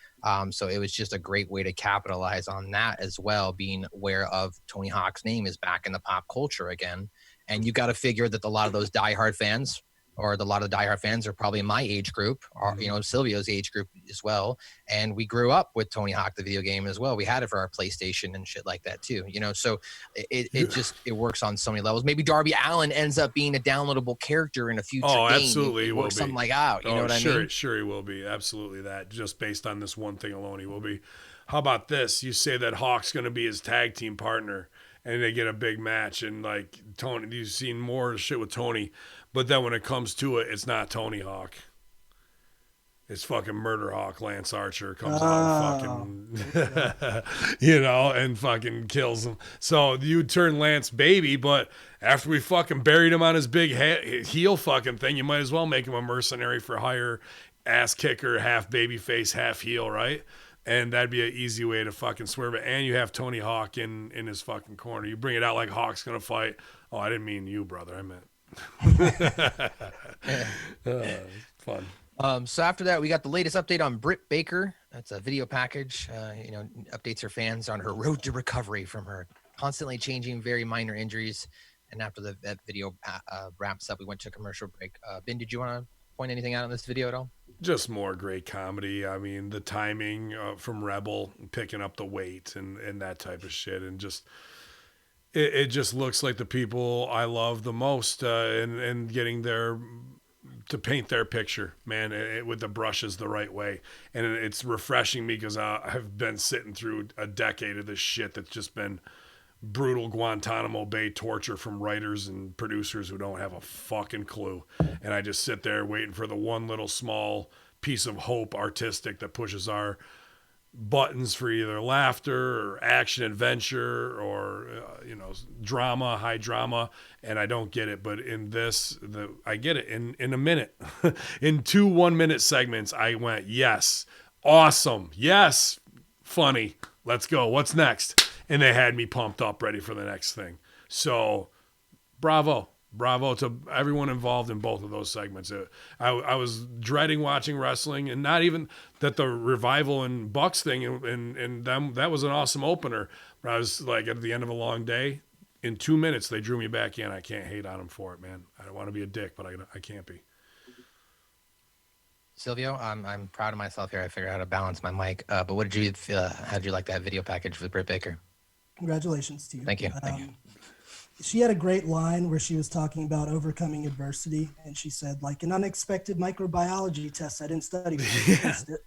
So it was just a great way to capitalize on that as well, being aware of Tony Hawk's name is back in the pop culture again. And you got to figure that a lot of those diehard fans, or a lot of the diehard fans, are probably my age group, or Silvio's age group as well. And we grew up with Tony Hawk, the video game, as well. We had it for our PlayStation and shit like that too. So it works on so many levels. Maybe Darby Allin ends up being a downloadable character in a future game. Absolutely, it works something like out. You know what I mean? Sure, he will be. Absolutely, that just based on this one thing alone, he will be. How about this? You say that Hawk's going to be his tag team partner, and they get a big match, and like Tony, you've seen more shit with Tony. But then when it comes to it, it's not Tony Hawk. It's fucking Murder Hawk. Lance Archer comes out and fucking, and fucking kills him. So you turn Lance baby, but after we fucking buried him on his big heel fucking thing, you might as well make him a mercenary for hire, ass kicker, half baby face, half heel, right? And that'd be an easy way to fucking swerve it. And you have Tony Hawk in his fucking corner. You bring it out like Hawk's going to fight. Oh, I didn't mean you, brother. I meant... fun. So after that, we got the latest update on Britt Baker. That's a video package. Updates her fans on her road to recovery from her constantly changing, very minor injuries. And after that video wraps up, we went to a commercial break. Ben, did you want to point anything out on this video at all? just more great comedy. I mean, the timing from Rebel picking up the weight and that type of shit, and just it just looks like the people I love the most, and getting to paint their picture, man, with the brushes the right way. And it's refreshing me because I've been sitting through a decade of this shit that's just been brutal Guantanamo Bay torture from writers and producers who don't have a fucking clue. And I just sit there waiting for the one little small piece of hope artistic that pushes our buttons for either laughter or action adventure or drama, high drama, and I don't get it. But in this, I get it in a minute. In 2 1-minute segments, I went, yes, awesome, yes, funny, let's go, what's next? And they had me pumped up, ready for the next thing. So bravo to everyone involved in both of those segments. I was dreading watching wrestling, and not even that the Revival and Bucks thing and them, that was an awesome opener. But I was like, at the end of a long day, in 2 minutes, they drew me back in. I can't hate on them for it, man. I don't want to be a dick, but I can't be. Silvio, I'm proud of myself here. I figured out how to balance my mic. But what did you feel? How did you like that video package with Britt Baker? Congratulations to you. Thank you. Thank you. She had a great line where she was talking about overcoming adversity, and she said, like an unexpected microbiology test I didn't study for. Aced it.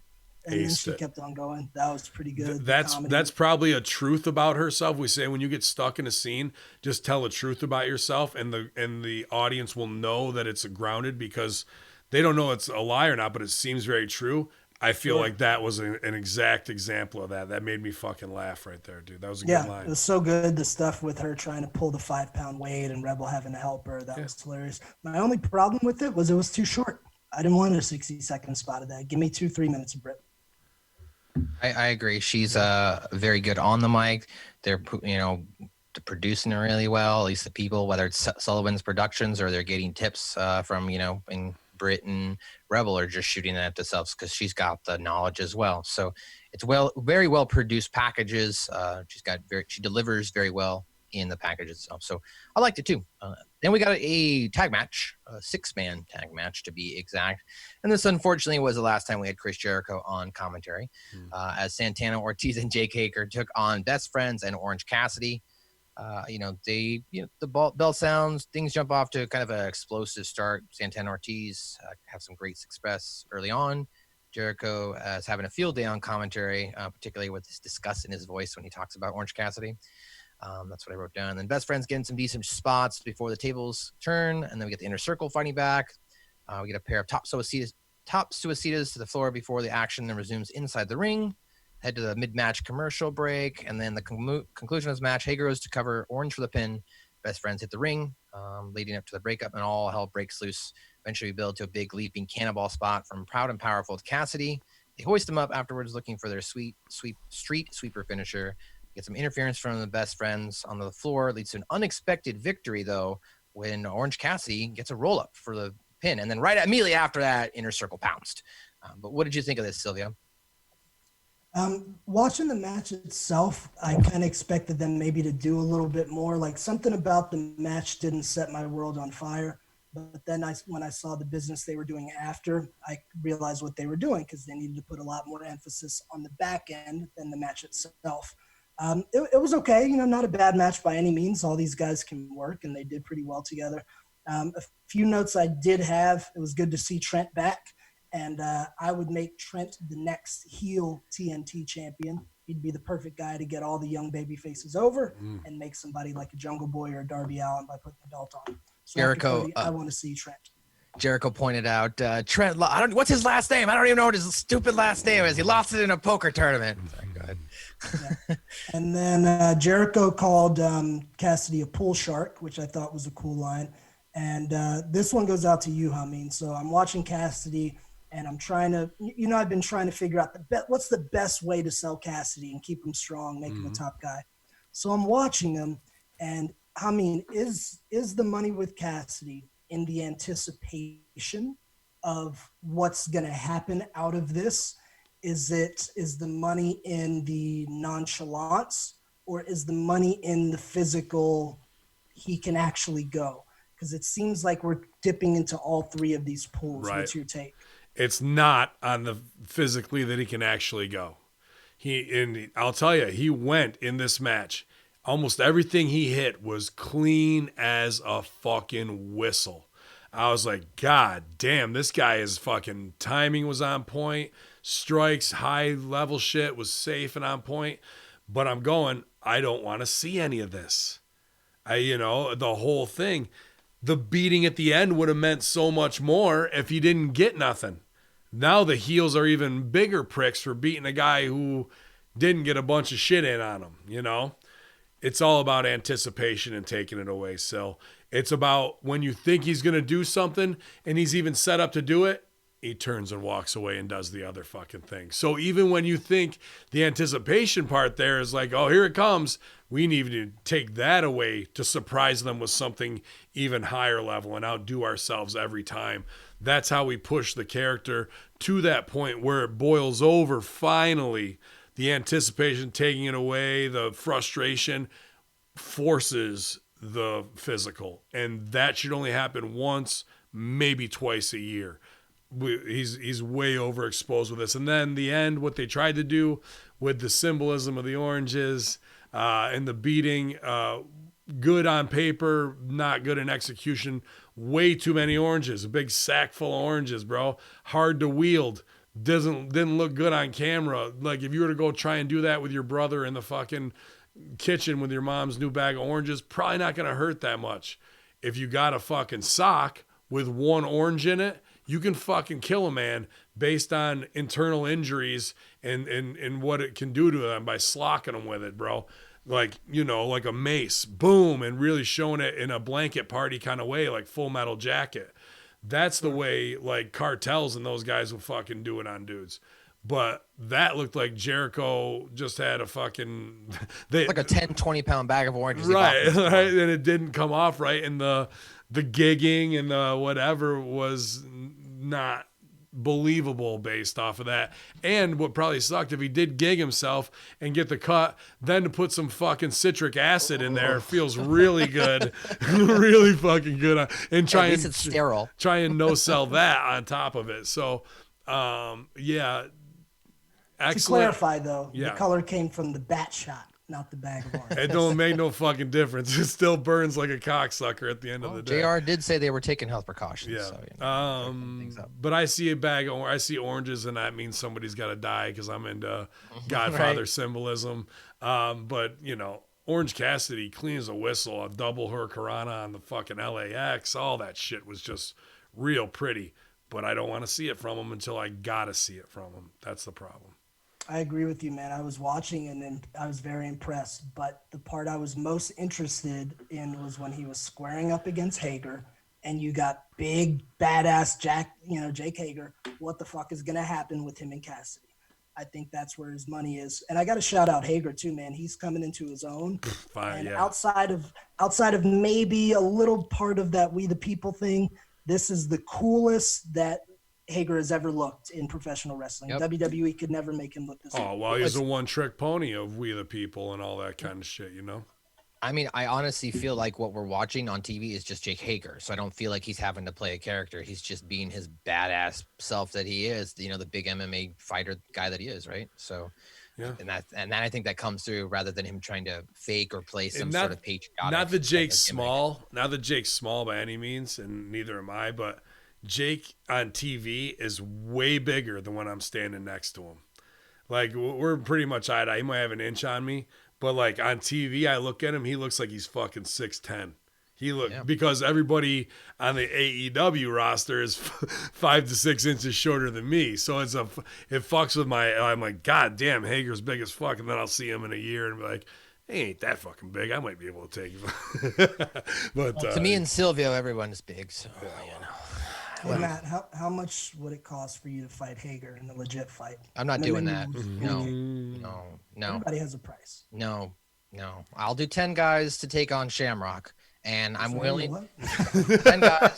And then she kept on going. That was pretty good. That's probably a truth about herself. We say when you get stuck in a scene, just tell the truth about yourself, and the audience will know that it's grounded, because they don't know it's a lie or not, but it seems very true. I feel like that was an exact example of that. That made me fucking laugh right there, dude. That was a good line. It was so good. The stuff with her trying to pull the 5-pound weight and Rebel having to help her, that was hilarious. My only problem with it was too short. I didn't want a 60-second spot of that. Give me 2-3 minutes of Brit. I agree. She's very good on the mic. They're producing her really well. At least the people, whether it's Sullivan's Productions or they're getting tips from in Brit and Rebel, are just shooting at themselves because she's got the knowledge as well. So it's very well produced packages. She delivers very well in the package itself. So I liked it too. Then we got a tag match, a 6-man tag match to be exact. And this unfortunately was the last time we had Chris Jericho on commentary, as Santana Ortiz and Jake Hager took on Best Friends and Orange Cassidy. The bell sounds, things jump off to kind of an explosive start. Santana Ortiz have some great success early on. Jericho is having a field day on commentary, particularly with his disgust in his voice when he talks about Orange Cassidy. That's what I wrote down. And then Best Friends getting some decent spots before the tables turn, and then we get the Inner Circle fighting back. We get a pair of top suicidas to the floor before the action then resumes inside the ring. Head to the mid-match commercial break, and then the conclusion of this match, Hager goes to cover Orange for the pin. Best Friends hit the ring, leading up to the breakup, and all hell breaks loose. Eventually build to a big leaping cannonball spot from Proud and Powerful to Cassidy. They hoist him up afterwards, looking for their street sweeper finisher. Get some interference from the Best Friends on the floor. Leads to an unexpected victory, though, when Orange Cassidy gets a roll-up for the pin. And then immediately after that, Inner Circle pounced. But what did you think of this, Silvio? Watching the match itself, I kind of expected them maybe to do a little bit more. Like, something about the match didn't set my world on fire. But then when I saw the business they were doing after, I realized what they were doing, because they needed to put a lot more emphasis on the back end than the match itself. It was okay, not a bad match by any means. All these guys can work, and they did pretty well together. A few notes I did have: it was good to see Trent back, and I would make Trent the next heel TNT champion. He'd be the perfect guy to get all the young baby faces over and make somebody like a Jungle Boy or a Darby Allin by putting the belt on. So Jericho, Cody, I want to see Trent. Jericho pointed out Trent. What's his last name? I don't even know what his stupid last name is. He lost it in a poker tournament. Sorry, go ahead. Yeah. And then Jericho called Cassidy a pool shark, which I thought was a cool line. And this one goes out to you, Hamin. So I'm watching Cassidy, and I'm trying to, I've been trying to figure out what's the best way to sell Cassidy and keep him strong, make him a top guy. So I'm watching him, and Hamin, is the money with Cassidy in the anticipation of what's going to happen out of this? Is the money in the nonchalance, or is the money in the physical, he can actually go? Because it seems like we're dipping into all three of these pools. Right. What's your take? It's not on the physically that he can actually go. I'll tell you, he went in this match. Almost everything he hit was clean as a fucking whistle. I was like, God damn, this guy is fucking timing was on point. Strikes, high level shit was safe and on point. But I'm going, I don't want to see any of this. The whole thing, the beating at the end would have meant so much more if he didn't get nothing. Now the heels are even bigger pricks for beating a guy who didn't get a bunch of shit in on him, It's all about anticipation and taking it away. So it's about when you think he's going to do something and he's even set up to do it, he turns and walks away and does the other fucking thing. So even when you think the anticipation part there is like, oh, here it comes, we need to take that away to surprise them with something even higher level and outdo ourselves every time. That's how we push the character to that point where it boils over finally. The anticipation taking it away, the frustration forces the physical. And that should only happen once, maybe twice a year. He's way overexposed with this. And then the end, what they tried to do with the symbolism of the oranges and the beating, good on paper, not good in execution. Way too many oranges, a big sack full of oranges, bro. Hard to wield. Didn't look good on camera. Like if you were to go try and do that with your brother in the fucking kitchen with your mom's new bag of oranges, probably not going to hurt that much. If you got a fucking sock with one orange in it, you can fucking kill a man based on internal injuries and what it can do to them by slocking them with it, bro. Like, like a mace, boom, and really showing it in a blanket party kind of way, like Full Metal Jacket. That's the way, like, Cartels and those guys will fucking do it on dudes. But that looked like Jericho just had a fucking... like a 10, 20-pound bag of oranges. Right, and it didn't come off right, and the gigging and the whatever was not believable based off of that. And what probably sucked, if he did gig himself and get the cut, then to put some fucking citric acid in there feels really good. Really fucking good. And try and it's sterile. Try and no sell that on top of it. So yeah. Excellent. To clarify though, the color came from the bat shot, not the bag of orange. It don't make no fucking difference. It still burns like a cocksucker at the end of the day. JR did say they were taking health precautions. Yeah. So, but I see I see oranges, and that means somebody's got to die because I'm into Godfather symbolism. But Orange Cassidy clean as a whistle, a double hurricanrana on the fucking LAX. All that shit was just real pretty. But I don't want to see it from him until I gotta see it from him. That's the problem. I agree with you, man. I was watching and then I was very impressed. But the part I was most interested in was when he was squaring up against Hager and you got big, badass Jake Hager. What the fuck is going to happen with him and Cassidy? I think that's where his money is. And I got to shout out Hager too, man. He's coming into his own. Fine, and outside of maybe a little part of that We the People thing, this is the coolest that Hager has ever looked in professional wrestling. Yep. WWE could never make him look this Oh, well, he's a one-trick pony of We the People and all that kind of shit, I mean, I honestly feel like what we're watching on TV is just Jake Hager. So I don't feel like he's having to play a character. He's just being his badass self that he is, the big MMA fighter guy that he is, right? So, yeah. And I think that comes through rather than him trying to fake or play some sort of patriotic. Not that Jake's small, by any means, and neither am I, but Jake on TV is way bigger than when I'm standing next to him. Like, we're pretty much eye to eye. He might have an inch on me, but like on TV, I look at him, he looks like he's fucking 6'10". Because everybody on the AEW roster is 5 to 6 inches shorter than me. So it fucks with I'm like, God damn, Hager's big as fuck. And then I'll see him in a year and be like, he ain't that fucking big. I might be able to take him. But to me and Silvio, everyone is big. So, Hey, Matt, how much would it cost for you to fight Hager in a legit fight? I'm not doing that. No. Everybody has a price. No. I'll do 10 guys to take on Shamrock. And I'm willing. 10 guys.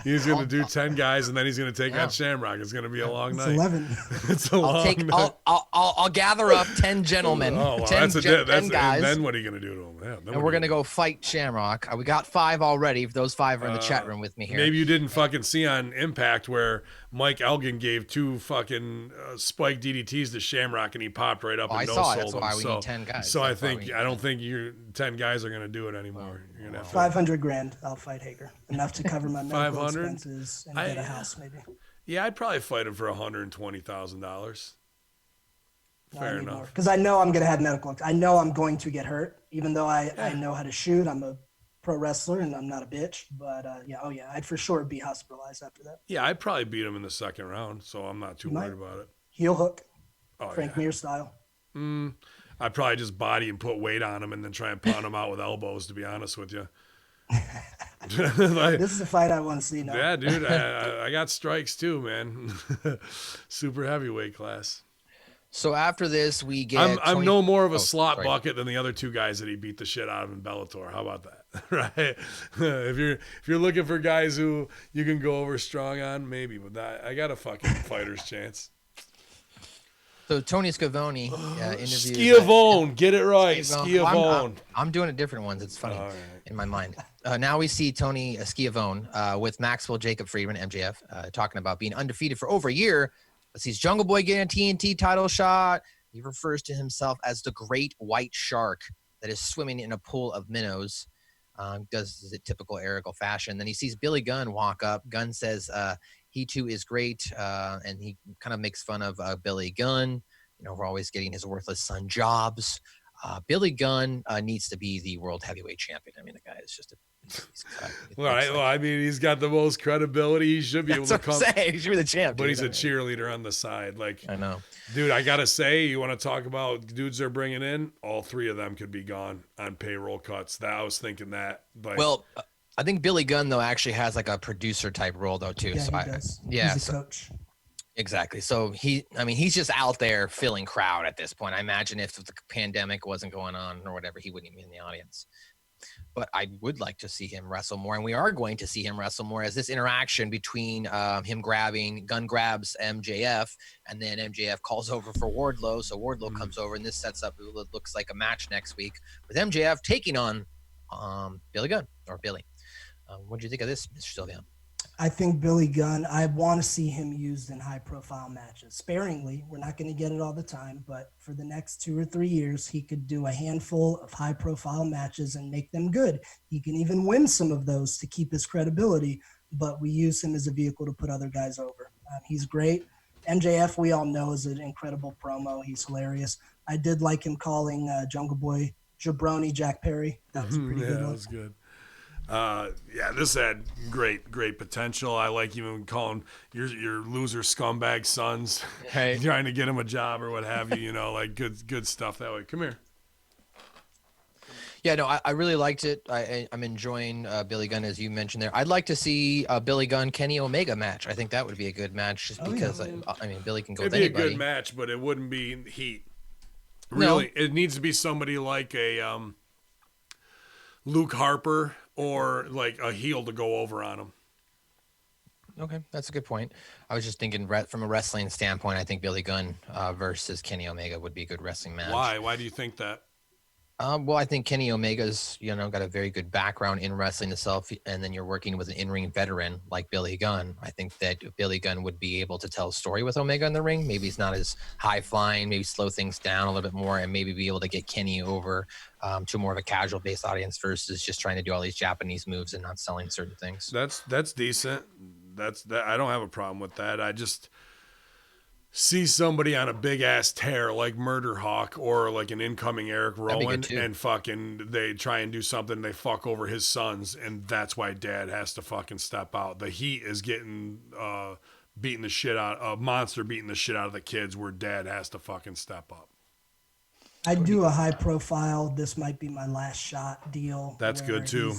He's going to do 10 guys, and then he's going to take on Shamrock. It's going to be a long night. 11. It's a long night. I'll gather up 10 gentlemen. Oh, well, 10 guys. And then what are you going to do to him? Yeah, and we're going to go fight Shamrock. We got 5 already. Those 5 are in the chat room with me here. Maybe you didn't fucking see on Impact where Mike Elgin gave 2 fucking spike DDTs to Shamrock, and he popped right up and I no saw it. sold That's him. why we need 10 guys. So I That's why we think need I don't 10. think your 10 guys are gonna do it anymore. You're gonna have to, 500 grand. I'll fight Hager. Enough to cover my medical 500? expenses and get a house, maybe. yeah, I'd probably fight him for $120,000. Fair enough. Because I know I'm going to have medical. I know I'm going to get hurt, even though I know how to shoot. I'm a pro wrestler and I'm not a bitch. But I'd for sure be hospitalized after that. Yeah, I'd probably beat him in the second round, so I'm not too worried about it. Heel hook, Oh, Frank Mir style. I'd probably just body and put weight on him and then try and pound him out with elbows, to be honest with you. This is a fight I want to see now. Yeah, dude, I got strikes too, man. Super heavyweight class. So after this, we get. I'm no more of a slot bucket than the other 2 guys that he beat the shit out of in Bellator. How about that? Right? If you're looking for guys who you can go over strong on, maybe, but I got a fucking fighter's chance. So Tony Schiavone interviewed. Schiavone, get it right. Schiavone. I'm doing it different ones. It's funny in my mind. Now we see Tony Schiavone with Maxwell Jacob Friedman, MJF, talking about being undefeated for over a year. But sees Jungle Boy getting a TNT title shot. He refers to himself as the great white shark that is swimming in a pool of minnows. Does the typical Erical fashion. Then he sees Billy Gunn walk up. Gunn says he too is great, and he kind of makes fun of Billy Gunn. We're always getting his worthless son jobs. Billy Gunn needs to be the world heavyweight champion. I mean, the guy is just Right. Well, I mean, he's got the most credibility. He should be able to come. He should be the champ. But he's a cheerleader on the side. Like, I know. Dude, I got to say, you want to talk about dudes they're bringing in? All 3 of them could be gone on payroll cuts. I was thinking that. Like, well, I think Billy Gunn, though, actually has like a producer type role, though, too. Yeah, so he does. He's a coach. Exactly. So he's just out there filling crowd at this point. I imagine if the pandemic wasn't going on or whatever, he wouldn't even be in the audience. But I would like to see him wrestle more, and we are going to see him wrestle more as this interaction between him Gunn grabs MJF, and then MJF calls over for Wardlow. So Wardlow comes over, and this sets up what looks like a match next week with MJF taking on Billy Gunn or Billy. What do you think of this, Mr. Silvio? I think Billy Gunn, I want to see him used in high-profile matches. Sparingly, we're not going to get it all the time, but for the next 2 or 3 years, he could do a handful of high-profile matches and make them good. He can even win some of those to keep his credibility, but we use him as a vehicle to put other guys over. He's great. MJF, we all know, is an incredible promo. He's hilarious. I did like him calling Jungle Boy Jabroni Jack Perry. That was a pretty good one. That was good. This had great potential. I like even calling your loser scumbag sons, hey, trying to get him a job or what have you. Like good stuff that way. Come here. Yeah, no, I really liked it. I'm enjoying Billy Gunn, as you mentioned there. I'd like to see a Billy Gunn Kenny Omega match. I think that would be a good match, just because I mean Billy can go with anybody. It'd be a good match, but it wouldn't be heat. Really, it needs to be somebody like a Luke Harper or like a heel to go over on him. Okay, that's a good point. I was just thinking from a wrestling standpoint, I think Billy Gunn versus Kenny Omega would be a good wrestling match. Why? Why do you think that? Well, I think Kenny Omega's, got a very good background in wrestling itself, and then you're working with an in-ring veteran like Billy Gunn. I think that Billy Gunn would be able to tell a story with Omega in the ring. Maybe he's not as high-flying, maybe slow things down a little bit more, and maybe be able to get Kenny over to more of a casual-based audience versus just trying to do all these Japanese moves and not selling certain things. That's decent. I don't have a problem with that. I just see somebody on a big ass tear like Murder Hawk or like an incoming Eric Rowan and fucking they try and do something, they fuck over his sons, and that's why dad has to fucking step out. The heat is getting beating the shit out, a monster beating the shit out of the kids, where dad has to fucking step up. I'd do a high profile, this might be my last shot deal. That's good too.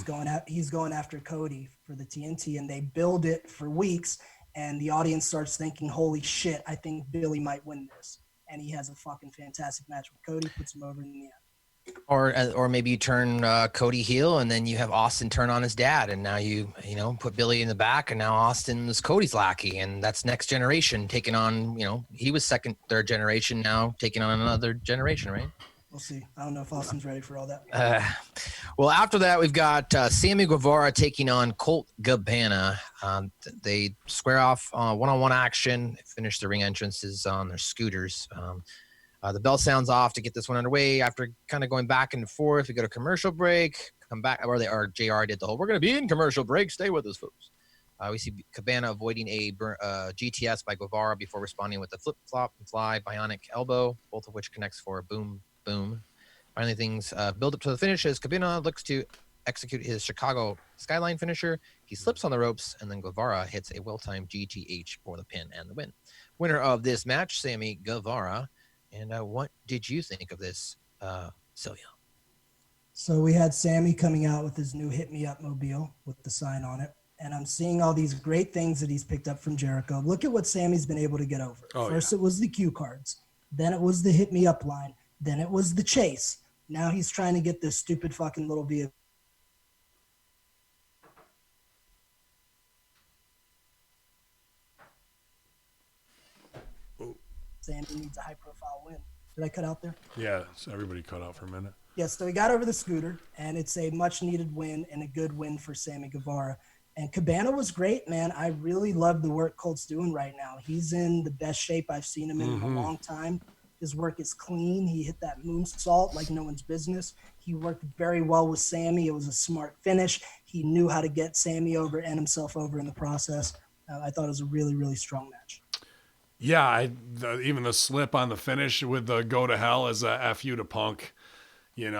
He's going after Cody for the TNT, and they build it for weeks. And the audience starts thinking, holy shit, I think Billy might win this. And he has a fucking fantastic match with Cody, puts him over in the end. Or maybe you turn Cody heel, and then you have Austin turn on his dad, and now you put Billy in the back, and now Austin's Cody's lackey, and that's next generation taking on, he was second, third generation, now taking on another generation, right? We'll see. I don't know if Austin's ready for all that. Well, after that, we've got Sammy Guevara taking on Colt Cabana. They square off one-on-one action, finish the ring entrances on their scooters. The bell sounds off to get this one underway. After kind of going back and forth, we go to commercial break, come back, or JR did the whole, we're going to be in commercial break. Stay with us, folks. We see Cabana avoiding a GTS by Guevara before responding with a flip-flop and fly bionic elbow, both of which connects for a boom. Finally, things build up to the finish as Cabana looks to execute his Chicago Skyline finisher. He slips on the ropes, and then Guevara hits a well-timed GTH for the pin and the win. Winner of this match, Sammy Guevara. And what did you think of this, Silvio? So we had Sammy coming out with his new Hit Me Up mobile with the sign on it. And I'm seeing all these great things that he's picked up from Jericho. Look at what Sammy's been able to get over. First, it was the cue cards. Then it was the Hit Me Up line. Then it was the chase. Now he's trying to get this stupid fucking little vehicle. Sammy needs a high-profile win. Did I cut out there? Yeah, so everybody cut out for a minute. Yes, so he got over the scooter, and it's a much-needed win and a good win for Sammy Guevara. And Cabana was great, man. I really love the work Colt's doing right now. He's in the best shape I've seen him in a long time. His work is clean. He hit that moonsault like no one's business. He worked very well with Sammy. It was a smart finish. He knew how to get Sammy over and himself over in the process. I thought it was a really, really strong match. Yeah, even the slip on the finish with the go to hell is a F you to Punk, in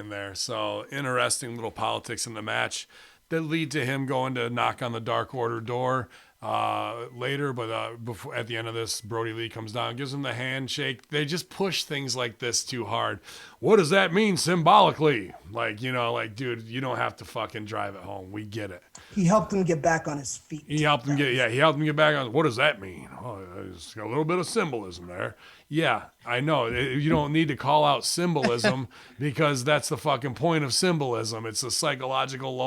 there. So interesting little politics in the match that lead to him going to knock on the Dark Order door later. But before, at the end of this, Brody Lee comes down, gives him the handshake. They just push things like this too hard. What does that mean symbolically? Dude, you don't have to fucking drive it home. We get it. He helped him get back on his feet. He helped him get back on. What does that mean? Oh, it's got a little bit of symbolism there. Yeah, I know. You don't need to call out symbolism because that's the fucking point of symbolism. It's a psychological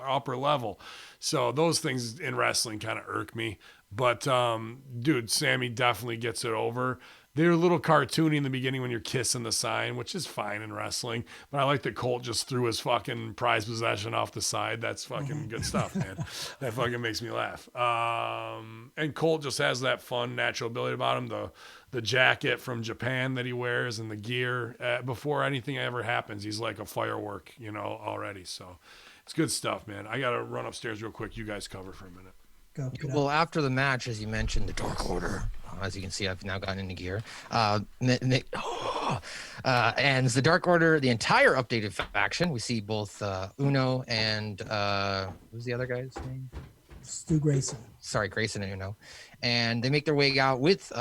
upper level. So those things in wrestling kind of irk me. But, dude, Sammy definitely gets it over. They're a little cartoony in the beginning when you're kissing the sign, which is fine in wrestling. But I like that Colt just threw his fucking prized possession off the side. That's fucking good stuff, man. That fucking makes me laugh. And Colt just has that fun, natural ability about him. The jacket from Japan that he wears and the gear. Before anything ever happens, he's like a firework, already. So it's good stuff, man. I got to run upstairs real quick. You guys cover for a minute. Go. Well, after the match, as you mentioned, the Dark Order, as you can see, I've now gotten into gear. And the Dark Order, the entire updated faction, we see both Uno and who's the other guy's name? Stu Grayson. Sorry, Grayson and Uno. And they make their way out with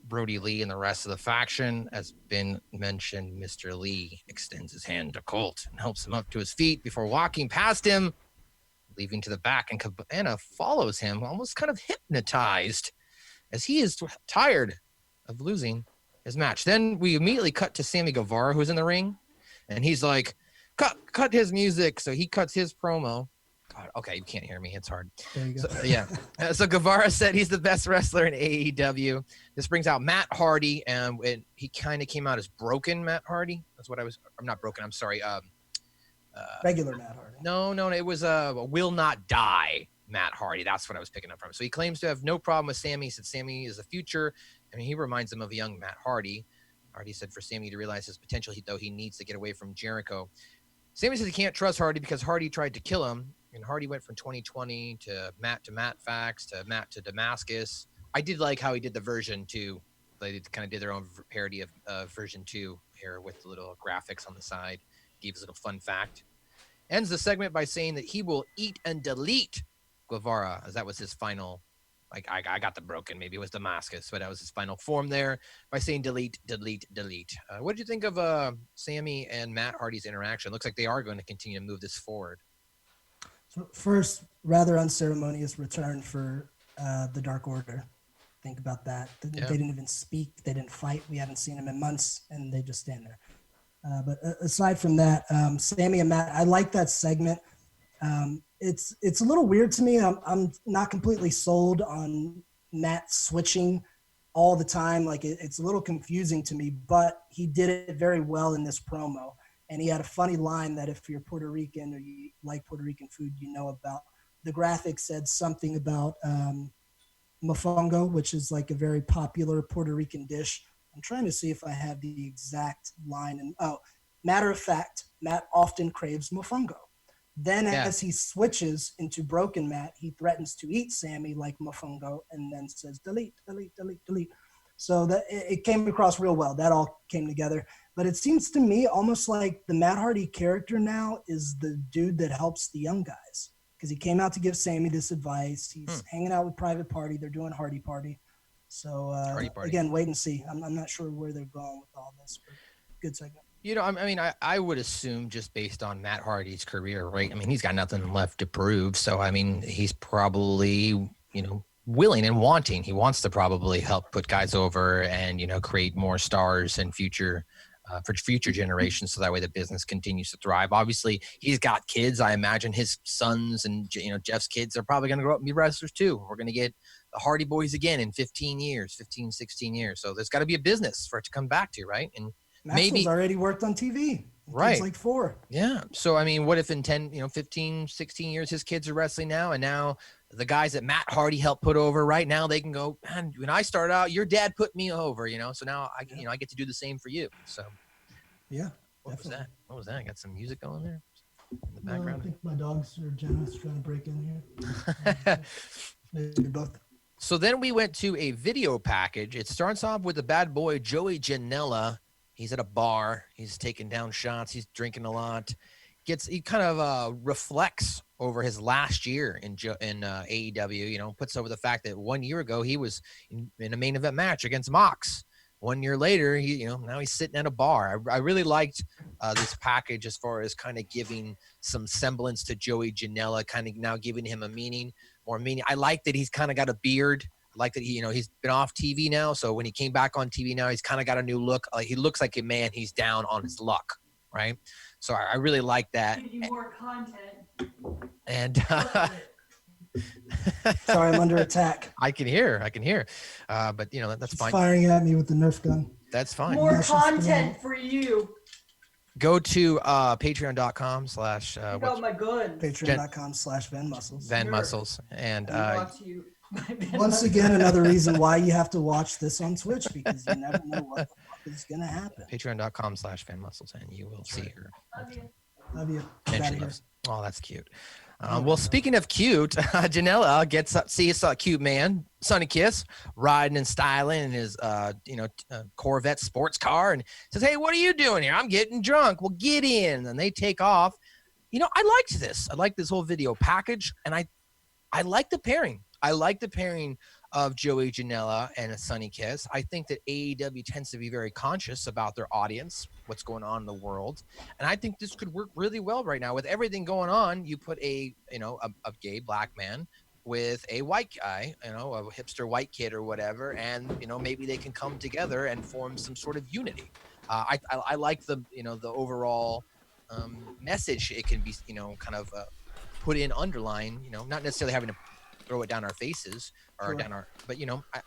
Brody Lee and the rest of the faction. As been mentioned, Mr. Lee extends his hand to Colt and helps him up to his feet before walking past him, leaving to the back, and Cabana follows him, almost kind of hypnotized, as he is tired of losing his match. Then we immediately cut to Sammy Guevara, who's in the ring, and he's like, cut his music. So he cuts his promo. God, okay, you can't hear me. It's hard. There you go. So, yeah. So Guevara said he's the best wrestler in AEW. This brings out Matt Hardy, and he kind of came out as broken Matt Hardy. That's what I'm not broken. I'm sorry. Regular Matt Hardy. No, it was will not die Matt Hardy. That's what I was picking up from. So he claims to have no problem with Sammy. He said Sammy is the future. I mean, he reminds him of a young Matt Hardy. Hardy said for Sammy to realize his potential, he needs to get away from Jericho. Sammy says he can't trust Hardy because Hardy tried to kill him, and Hardy went from 2020 to Matt Fax to Matt to Damascus. I did like how he did the version 2. They kind of did their own parody of version 2 here with the little graphics on the side. Gave us a little fun fact. Ends the segment by saying that he will eat and delete Guevara, as that was his final. I got the broken. Maybe it was Damascus, but that was his final form there by saying delete. What did you think of Sammy and Matt Hardy's interaction? Looks like they are going to continue to move this forward. So first, rather unceremonious return for the Dark Order. Think about that. They didn't even speak. They didn't fight. We haven't seen them in months, and they just stand there. But aside from that, Sammy and Matt, I like that segment. It's a little weird to me. I'm not completely sold on Matt switching all the time. Like it's a little confusing to me, but he did it very well in this promo. And he had a funny line that if you're Puerto Rican or you like Puerto Rican food, you know about. The graphic said something about mofongo, which is like a very popular Puerto Rican dish. I'm trying to see if I have the exact line. And matter of fact, Matt often craves mofongo. Then as he switches into Broken Matt, he threatens to eat Sammy like mofongo and then says, delete, delete, delete, delete. So that it came across real well. That all came together. But it seems to me almost like the Matt Hardy character now is the dude that helps the young guys, because he came out to give Sammy this advice. He's hanging out with Private Party. They're doing Hardy Party. So, again, wait and see. I'm not sure where they're going with all this, but good segment. You know, I mean, I would assume just based on Matt Hardy's career, right? I mean, he's got nothing left to prove. So, I mean, he's probably, willing and wanting. He wants to probably help put guys over and, create more stars and for future generations. So that way the business continues to thrive. Obviously, he's got kids. I imagine his sons and, Jeff's kids are probably going to grow up and be wrestlers too. We're going to get the Hardy Boys again in 16 years. So there's got to be a business for it to come back to, right? And Maxwell's already worked on TV. Right. He's like 4. Yeah. So, I mean, what if in 10, 15, 16 years, his kids are wrestling now, and now the guys that Matt Hardy helped put over right now, they can go, man, when I started out, your dad put me over, so now I get to do the same for you. So, yeah. What was that? What was that? I got some music going there in the background. I think my dogs or Jenna's trying to break in here. Maybe both. So then we went to a video package. It starts off with the bad boy, Joey Janela. He's at a bar. He's taking down shots. He's drinking a lot. He kind of reflects over his last year in AEW. Puts over the fact that 1 year ago he was in a main event match against Mox. 1 year later, now he's sitting at a bar. I really liked this package as far as kind of giving some semblance to Joey Janela, kind of now giving him more meaning. I like that he's kind of got a beard. I like that he's been off TV now. So when he came back on TV now, he's kind of got a new look. He looks like a man. He's down on his luck, right? So I really like that. Give you more content. And sorry, I'm under attack. I can hear. But that's He's fine. Firing at me with the Nerf gun. That's fine. More content for you. Go to patreon.com/ got my gun. Patreon.com/VanMuscles. VanMuscles. And once again, another reason why you have to watch this on Twitch, because you never know what the fuck is going to happen. Patreon.com/VanMuscles, and you will see her. Love you. And she loves. Oh, that's cute. Well, speaking of cute, Janela gets up, sees a cute man, Sonny Kiss, riding and styling in his, Corvette sports car, and says, "Hey, what are you doing here? I'm getting drunk." Well, get in, and they take off. I liked this. I like this whole video package, and I like the pairing. I like the pairing of Joey Janela and a Sonny Kiss. I think that AEW tends to be very conscious about their audience, what's going on in the world. And I think this could work really well right now. With everything going on, you put a gay black man with a white guy, a hipster white kid or whatever, and, maybe they can come together and form some sort of unity. I like the overall message it can be, put in, underline, not necessarily having to throw it down our faces or down our, but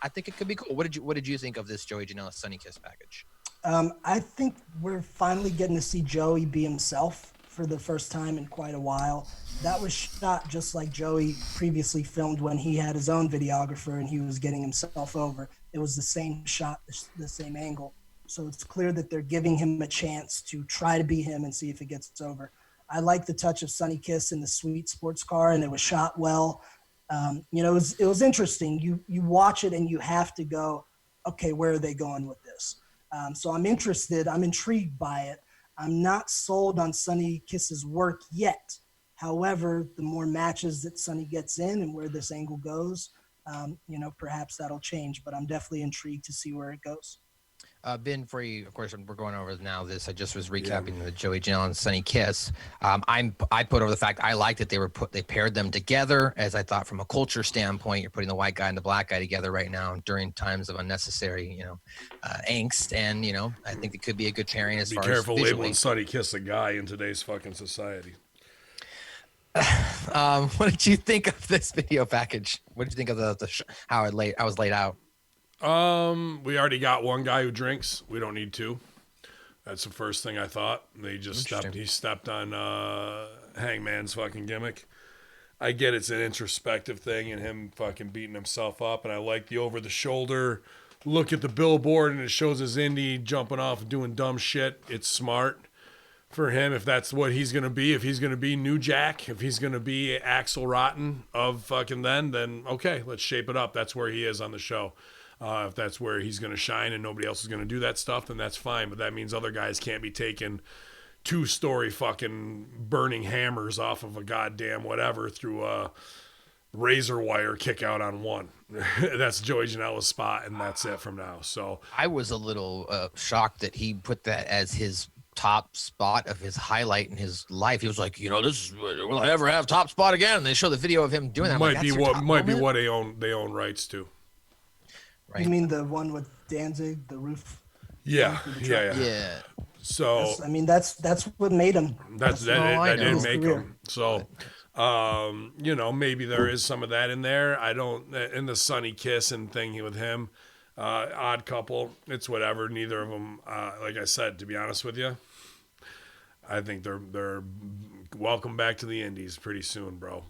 I think it could be cool. What did you think of this Joey Janela Sonny Kiss package? I think we're finally getting to see Joey be himself for the first time in quite a while. That was shot just like Joey previously filmed when he had his own videographer and he was getting himself over. It was the same shot, the same angle. So it's clear that they're giving him a chance to try to be him and see if it gets over. I like the touch of Sonny Kiss in the sweet sports car, and it was shot well. It was interesting. You watch it and you have to go, okay, where are they going with this? So I'm interested. I'm intrigued by it. I'm not sold on Sonny Kiss's work yet. However, the more matches that Sonny gets in and where this angle goes, perhaps that'll change. But I'm definitely intrigued to see where it goes. Ben, for you, of course, we're going over now this. I just was recapping the Joey Janela and Sonny Kiss. I put over the fact I liked that they paired them together, as I thought from a culture standpoint, you're putting the white guy and the black guy together right now during times of unnecessary, angst. And, I think it could be a good pairing as far as Be careful visually. labeling Sonny Kiss a guy in today's fucking society. What did you think of this video package? What did you think of how it was laid out? We already got one guy who drinks. We don't need two. That's the first thing I thought. He stepped on Hangman's fucking gimmick. I get it's an introspective thing and him fucking beating himself up, and I like the over the shoulder look at the billboard and it shows his indie jumping off and doing dumb shit. It's smart for him if that's what he's gonna be. If he's gonna be New Jack, if he's gonna be Axel Rotten of fucking then okay, let's shape it up. That's where he is on the show. If that's where he's going to shine and nobody else is going to do that stuff, then that's fine. But that means other guys can't be taking 2-story fucking burning hammers off of a goddamn whatever through a razor wire kick out on one. That's Joey Janela's spot, and that's it from now. So I was a little shocked that he put that as his top spot of his highlight in his life. He was like, this is, will I ever have top spot again? And they show the video of him doing that. Might be what they own rights to. Right. You mean the one with Danzig, the roof? Yeah. So that's what made him. That didn't make him. So, maybe there is some of that in there. I don't in the Sunny Kiss and thing with him, odd couple. It's whatever. Neither of them. Like I said, to be honest with you, I think they're welcome back to the Indies pretty soon, bro.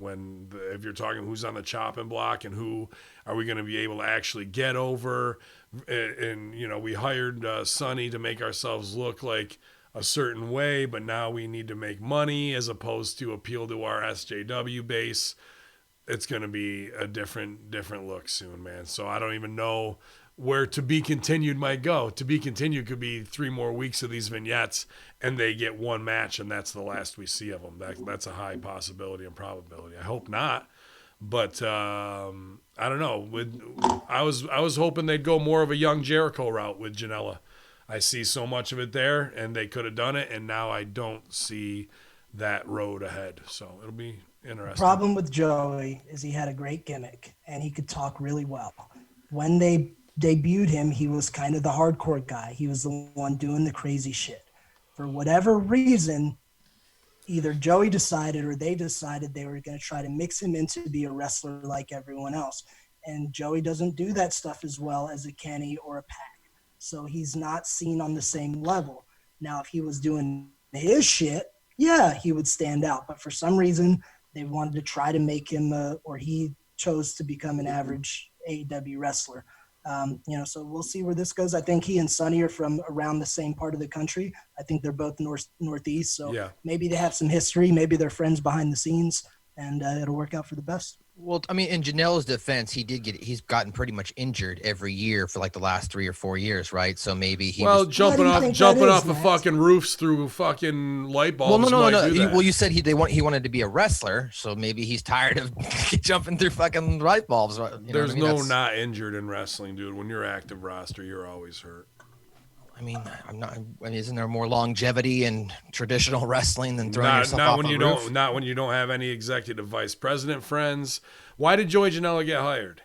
If you're talking who's on the chopping block and who are we going to be able to actually get over, and we hired Sonny to make ourselves look like a certain way, but now we need to make money as opposed to appeal to our SJW base. It's going to be a different look soon, man. So I don't even know where To Be Continued might go. To Be Continued could be 3 more weeks of these vignettes and they get one match and that's the last we see of them. That's a high possibility and probability. I hope not, but I don't know. I was hoping they'd go more of a young Jericho route with Janela. I see so much of it there and they could have done it, and now I don't see that road ahead. So it'll be interesting. The problem with Joey is he had a great gimmick and he could talk really well. When they debuted him, he was kind of the hardcore guy. He was the one doing the crazy shit. For whatever reason, either Joey decided or they decided they were going to try to mix him in to be a wrestler like everyone else. And Joey doesn't do that stuff as well as a Kenny or a Pac. So he's not seen on the same level. Now, if he was doing his shit, yeah, he would stand out. But for some reason, they wanted to try to make him, or he chose to become an average AEW wrestler. So we'll see where this goes. I think he and Sonny are from around the same part of the country. I think they're both northeast. So Maybe they have some history. Maybe they're friends behind the scenes, and it'll work out for the best. Well, I mean, in Janela's defense, he's gotten pretty much injured every year for like the last 3 or 4 years, right? So maybe jumping off of fucking roofs through fucking light bulbs. Well, no. You said he wanted to be a wrestler, so maybe he's tired of jumping through fucking light bulbs. There's not injured in wrestling, dude. When you're active roster, you're always hurt. I mean, isn't there more longevity in traditional wrestling than throwing yourself off a roof? Not when you don't have any executive vice president friends. Why did Joey Janela get hired?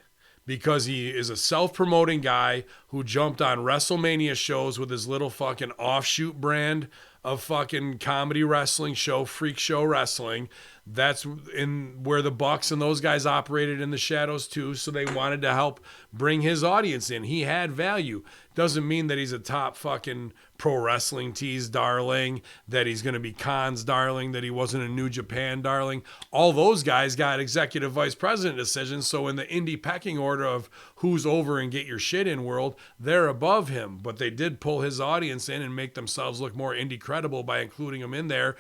Because he is a self-promoting guy who jumped on WrestleMania shows with his little fucking offshoot brand of fucking comedy wrestling show, Freak Show Wrestling. That's in where the Bucks and those guys operated in the shadows too, so they wanted to help bring his audience in. He had value. Doesn't mean that he's a top fucking pro wrestling tease darling, that he's going to be Khan's darling, that he wasn't a New Japan darling. All those guys got executive vice president decisions, so in the indie pecking order of who's over and get your shit in world, they're above him. But they did pull his audience in and make themselves look more indie credible by including him in there.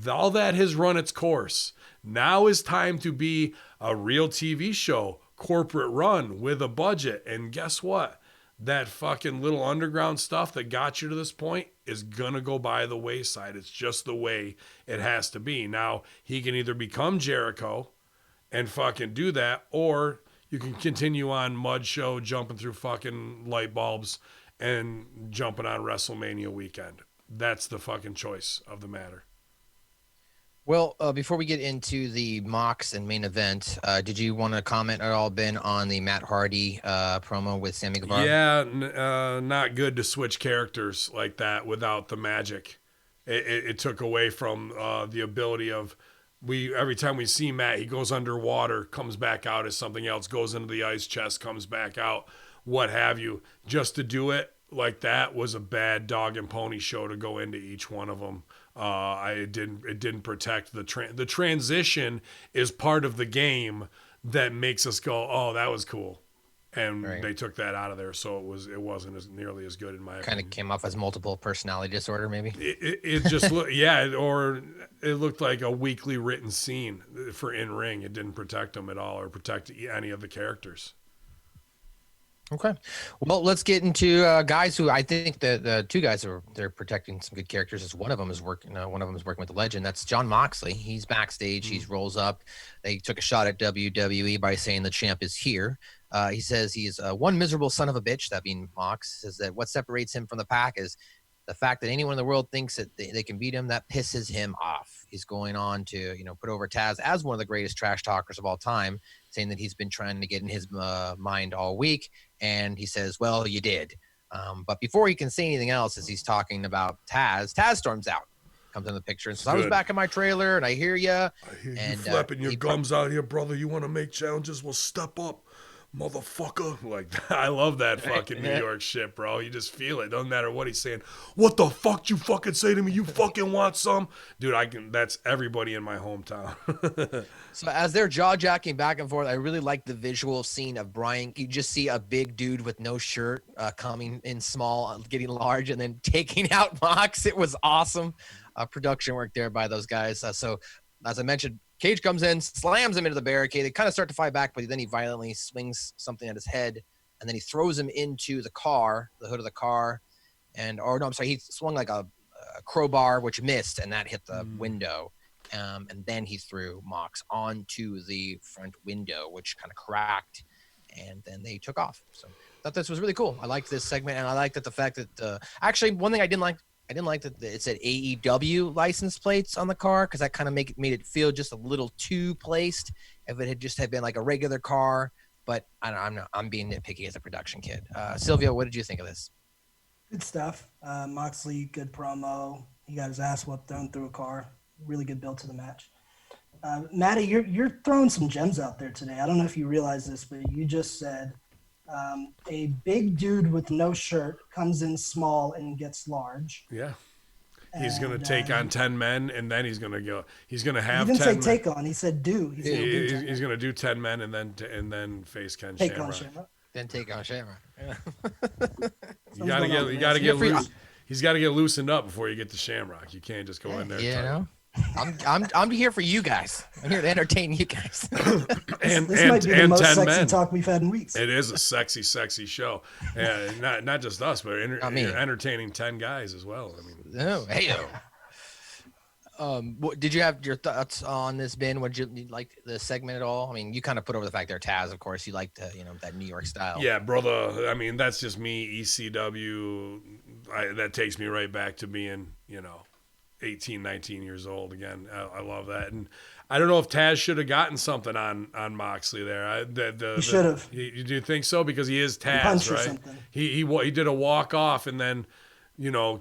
All that has run its course. Now is time to be a real TV show, corporate run with a budget. And guess what? That fucking little underground stuff that got you to this point is going to go by the wayside. It's just the way it has to be. Now, he can either become Jericho and fucking do that, or you can continue on Mud Show, jumping through fucking light bulbs and jumping on WrestleMania weekend. That's the fucking choice of the matter. Well, before we get into the mocks and main event, did you want to comment at all, Ben, on the Matt Hardy promo with Sammy Guevara? Yeah, not good to switch characters like that without the magic. It took away from the ability of every time we see Matt, he goes underwater, comes back out as something else, goes into the ice chest, comes back out. what have you, just to do it like that was a bad dog and pony show to go into each one of them. It didn't protect the transition is part of the game that makes us go, oh, that was cool. And they took that out of there, so it wasn't as nearly as good in my opinion. Kind of came off as multiple personality disorder, maybe. It just looked, or it looked like a weakly written scene for in ring. It didn't protect them at all, or protect any of the characters. Okay, well, let's get into guys who I think the two guys they're protecting some good characters. As one of them is working with the legend. That's Jon Moxley. He's backstage. He rolls up. They took a shot at WWE by saying the champ is here. He says he's one miserable son of a bitch. That being Mox says that what separates him from the pack is the fact that anyone in the world thinks that they can beat him. That pisses him off. He's going on to put over Taz as one of the greatest trash talkers of all time, saying that he's been trying to get in his mind all week. And he says, well, you did. But before he can say anything else, as he's talking about Taz storms out, comes in the picture and says, I was back in my trailer and I hear you. I hear you flapping your gums out here, brother. You want to make challenges? Well, step up, motherfucker. Like, I love that fucking New York shit, bro. You just feel it. Doesn't matter what he's saying. What the fuck you fucking say to me? You fucking want some? Dude, that's everybody in my hometown. So as they're jaw-jacking back and forth, I really like the visual scene of Brian. You just see a big dude with no shirt coming in small, getting large, and then taking out Mox. It was awesome. Production work there by those guys. So as I mentioned, Cage comes in, slams him into the barricade. They kind of start to fight back, but then he violently swings something at his head, and then he throws him into the hood of the car. He swung like a crowbar, which missed, and that hit the window. And then he threw Mox onto the front window, which kind of cracked, and then they took off. So I thought this was really cool. I liked this segment, and I liked that the fact that actually one thing I didn't like that it said AEW license plates on the car, because that kind of made it feel just a little too placed. If it had been like a regular car, but I'm being nitpicky as a production kid. Silvio, what did you think of this? Good stuff. Moxley, good promo. He got his ass whooped, thrown through a car. Really good build to the match. Maddie, you're throwing some gems out there today. I don't know if you realize this, but you just said a big dude with no shirt comes in small and gets large. Yeah. He's going to take on 10 men, and then he's going to go. He's going to have 10 men. He didn't say men. take on. He said do. He's going to do 10 men and then face Ken take Shamrock. On Shamrock. Then take on Shamrock. Yeah. You got to get loose. He's got to get loosened up before you get to Shamrock. You can't just go in there. Yeah, no. I'm here for you guys. I'm here to entertain you guys. This might be the most sexy talk we've had in weeks. It is a sexy, sexy show, and not just us, but entertaining 10 guys as well. I mean, did you have your thoughts on this, Ben? Would you like the segment at all? I mean, you kind of put over the fact there, Taz, of course, you like that New York style. Yeah, brother. I mean, that's just me. ECW. That takes me right back to being 18, 19 years old again. I love that. And I don't know if Taz should have gotten something on Moxley there. He should have. You do think so? Because he is Taz, right? He did a walk off, and then,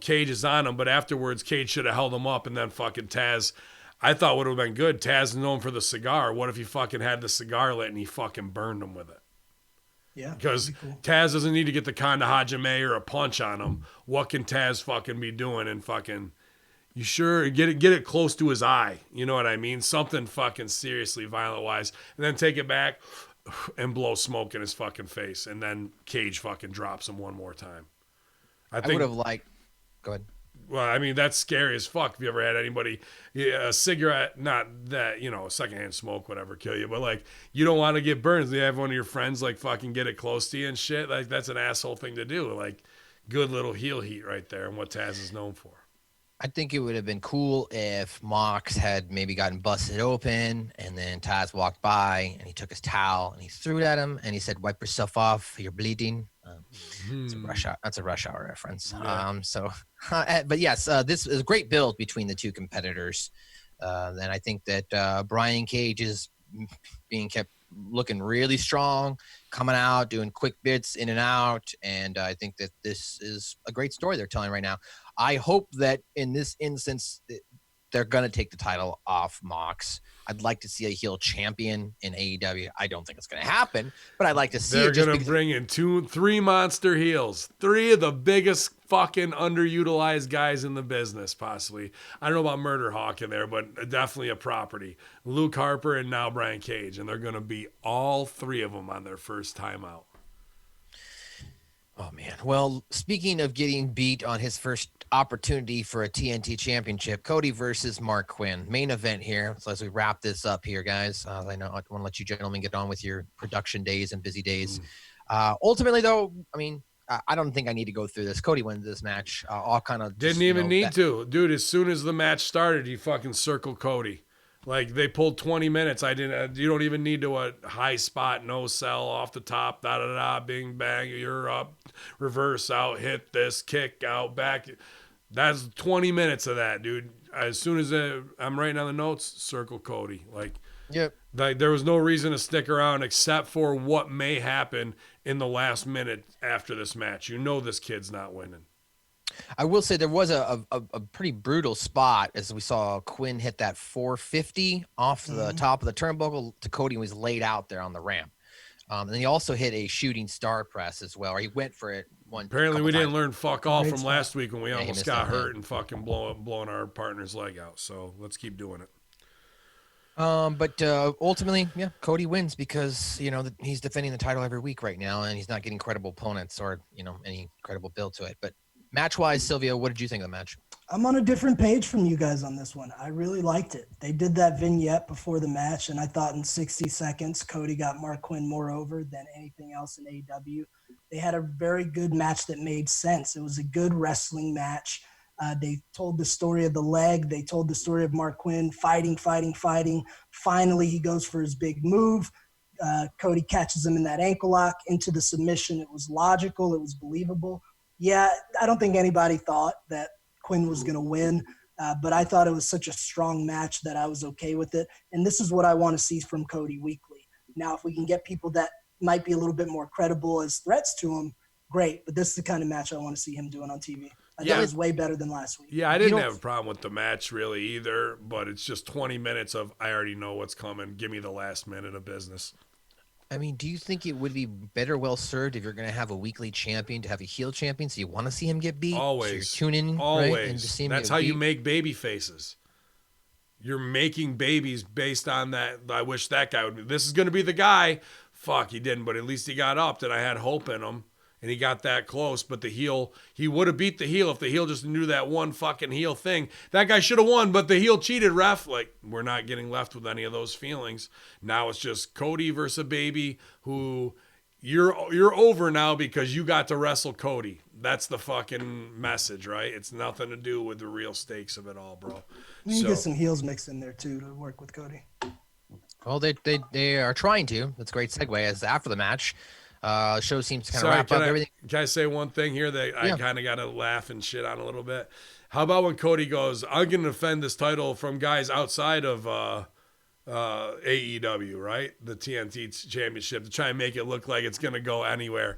Cage is on him, but afterwards Cage should have held him up, and then fucking Taz, I thought would have been good. Taz is known for the cigar. What if he fucking had the cigar lit and he fucking burned him with it? Yeah. Because cool. Taz doesn't need to get the Kanda Hajime or a punch on him. What can Taz fucking be doing and fucking... You sure get it close to his eye, you know what I mean? Something fucking seriously violent wise, and then take it back and blow smoke in his fucking face, and then Cage fucking drops him one more time. I would have liked. Go ahead. Well, I mean, that's scary as fuck. If you ever had anybody, a cigarette, not that, secondhand smoke, whatever, kill you, but like, you don't want to get burned. You have one of your friends like fucking get it close to you and shit. Like, that's an asshole thing to do. Like, good little heel heat right there, and what Taz is known for. I think it would have been cool if Mox had maybe gotten busted open, and then Taz walked by and he took his towel and he threw it at him and he said, "Wipe yourself off, you're bleeding." That's a Rush Hour reference. Yeah. But yes, this is a great build between the two competitors. And I think that Brian Cage is being kept looking really strong, coming out, doing quick bits in and out. And I think that this is a great story they're telling right now. I hope that in this instance, they're going to take the title off Mox. I'd like to see a heel champion in AEW. I don't think it's going to happen, but I'd like to see They're it. going to bring in 3 monster heels, 3 of the biggest fucking underutilized guys in the business, possibly. I don't know about Murder Hawk in there, but definitely a property. Luke Harper and now Brian Cage, and they're going to be all 3 of them on their first time out. Oh, man. Well, speaking of getting beat on his first opportunity for a TNT championship, Cody versus Mark Quinn. Main event here. So as we wrap this up here, guys, I know I want to let you gentlemen get on with your production days and busy days. Ultimately, though, I mean, I don't think I need to go through this. Cody wins this match. I'll kind of Didn't even need to. Dude, as soon as the match started, you fucking circled Cody. Like, they pulled 20 minutes. You don't even need to a high spot, no sell off the top, da-da-da, bing, bang, you're up, reverse out, hit this, kick out, back. That's 20 minutes of that, dude. As soon as I'm writing on the notes, circle Cody. Yep. Like, there was no reason to stick around except for what may happen in the last minute after this match. You know this kid's not winning. I will say there was a pretty brutal spot as we saw Quinn hit that 450 off the top of the turnbuckle to Cody when he was laid out there on the ramp. And he also hit a shooting star press as well, or he went for it one. Apparently we didn't learn fuck all from spot. last week when we almost got hurt and fucking blowing our partner's leg out. So let's keep doing it. But ultimately, yeah, Cody wins because, he's defending the title every week right now and he's not getting credible opponents or, any credible build to it. But match-wise, Silvio, what did you think of the match? I'm on a different page from you guys on this one. I really liked it. They did that vignette before the match, and I thought in 60 seconds, Cody got Mark Quinn more over than anything else in AEW. They had a very good match that made sense. It was a good wrestling match. They told the story of the leg. They told the story of Mark Quinn fighting. Finally, he goes for his big move. Cody catches him in that ankle lock into the submission. It was logical. It was believable. Yeah, I don't think anybody thought that Quinn was going to win, but I thought it was such a strong match that I was okay with it. And this is what I want to see from Cody weekly. Now, if we can get people that might be a little bit more credible as threats to him, great. But this is the kind of match I want to see him doing on TV. I thought it was way better than last week. Yeah, I didn't have a problem with the match really either, but it's just 20 minutes of I already know what's coming. Give me the last minute of business. I mean, do you think it would be better well served if you're going to have a weekly champion to have a heel champion so you want to see him get beat? Always. So you're tuning in, Always. right? And to see him That's get how beat? you make baby faces. You're making babies based on that. I wish that guy would be. This is going to be the guy. Fuck, he didn't, but at least he got up that I had hope in him. And he got that close, but the heel, he would have beat the heel if the heel just knew that one fucking heel thing. That guy should have won, but the heel cheated, ref. Like, we're not getting left with any of those feelings. Now it's just Cody versus a baby who you're over now because you got to wrestle Cody. That's the fucking message, right? It's nothing to do with the real stakes of it all, bro. You get some heels mixed in there, too, to work with Cody. Well, they are trying to. That's a great segue as after the match. Show seems to kind of wrap up everything. Can I say one thing here that I kind of got to laugh and shit on a little bit? How about when Cody goes, I'm going to defend this title from guys outside of AEW, right? The TNT championship to try and make it look like it's going to go anywhere.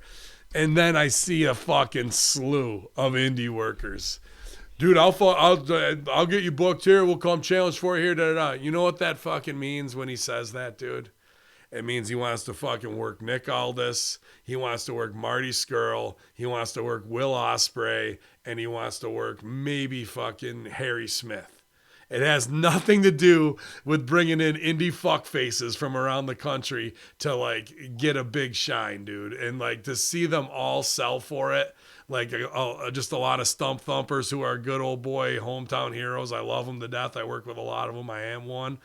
And then I see a fucking slew of indie workers. Dude, I'll get you booked here. We'll come challenge for you here. Da, da, da. You know what that fucking means when he says that, dude? It means he wants to fucking work Nick Aldis. He wants to work Marty Scurll. He wants to work Will Ospreay. And he wants to work maybe fucking Harry Smith. It has nothing to do with bringing in indie fuckfaces from around the country to, like, get a big shine, dude. And, like, to see them all sell for it, like, just a lot of stump thumpers who are good old boy hometown heroes. I love them to death. I work with a lot of them. I am one.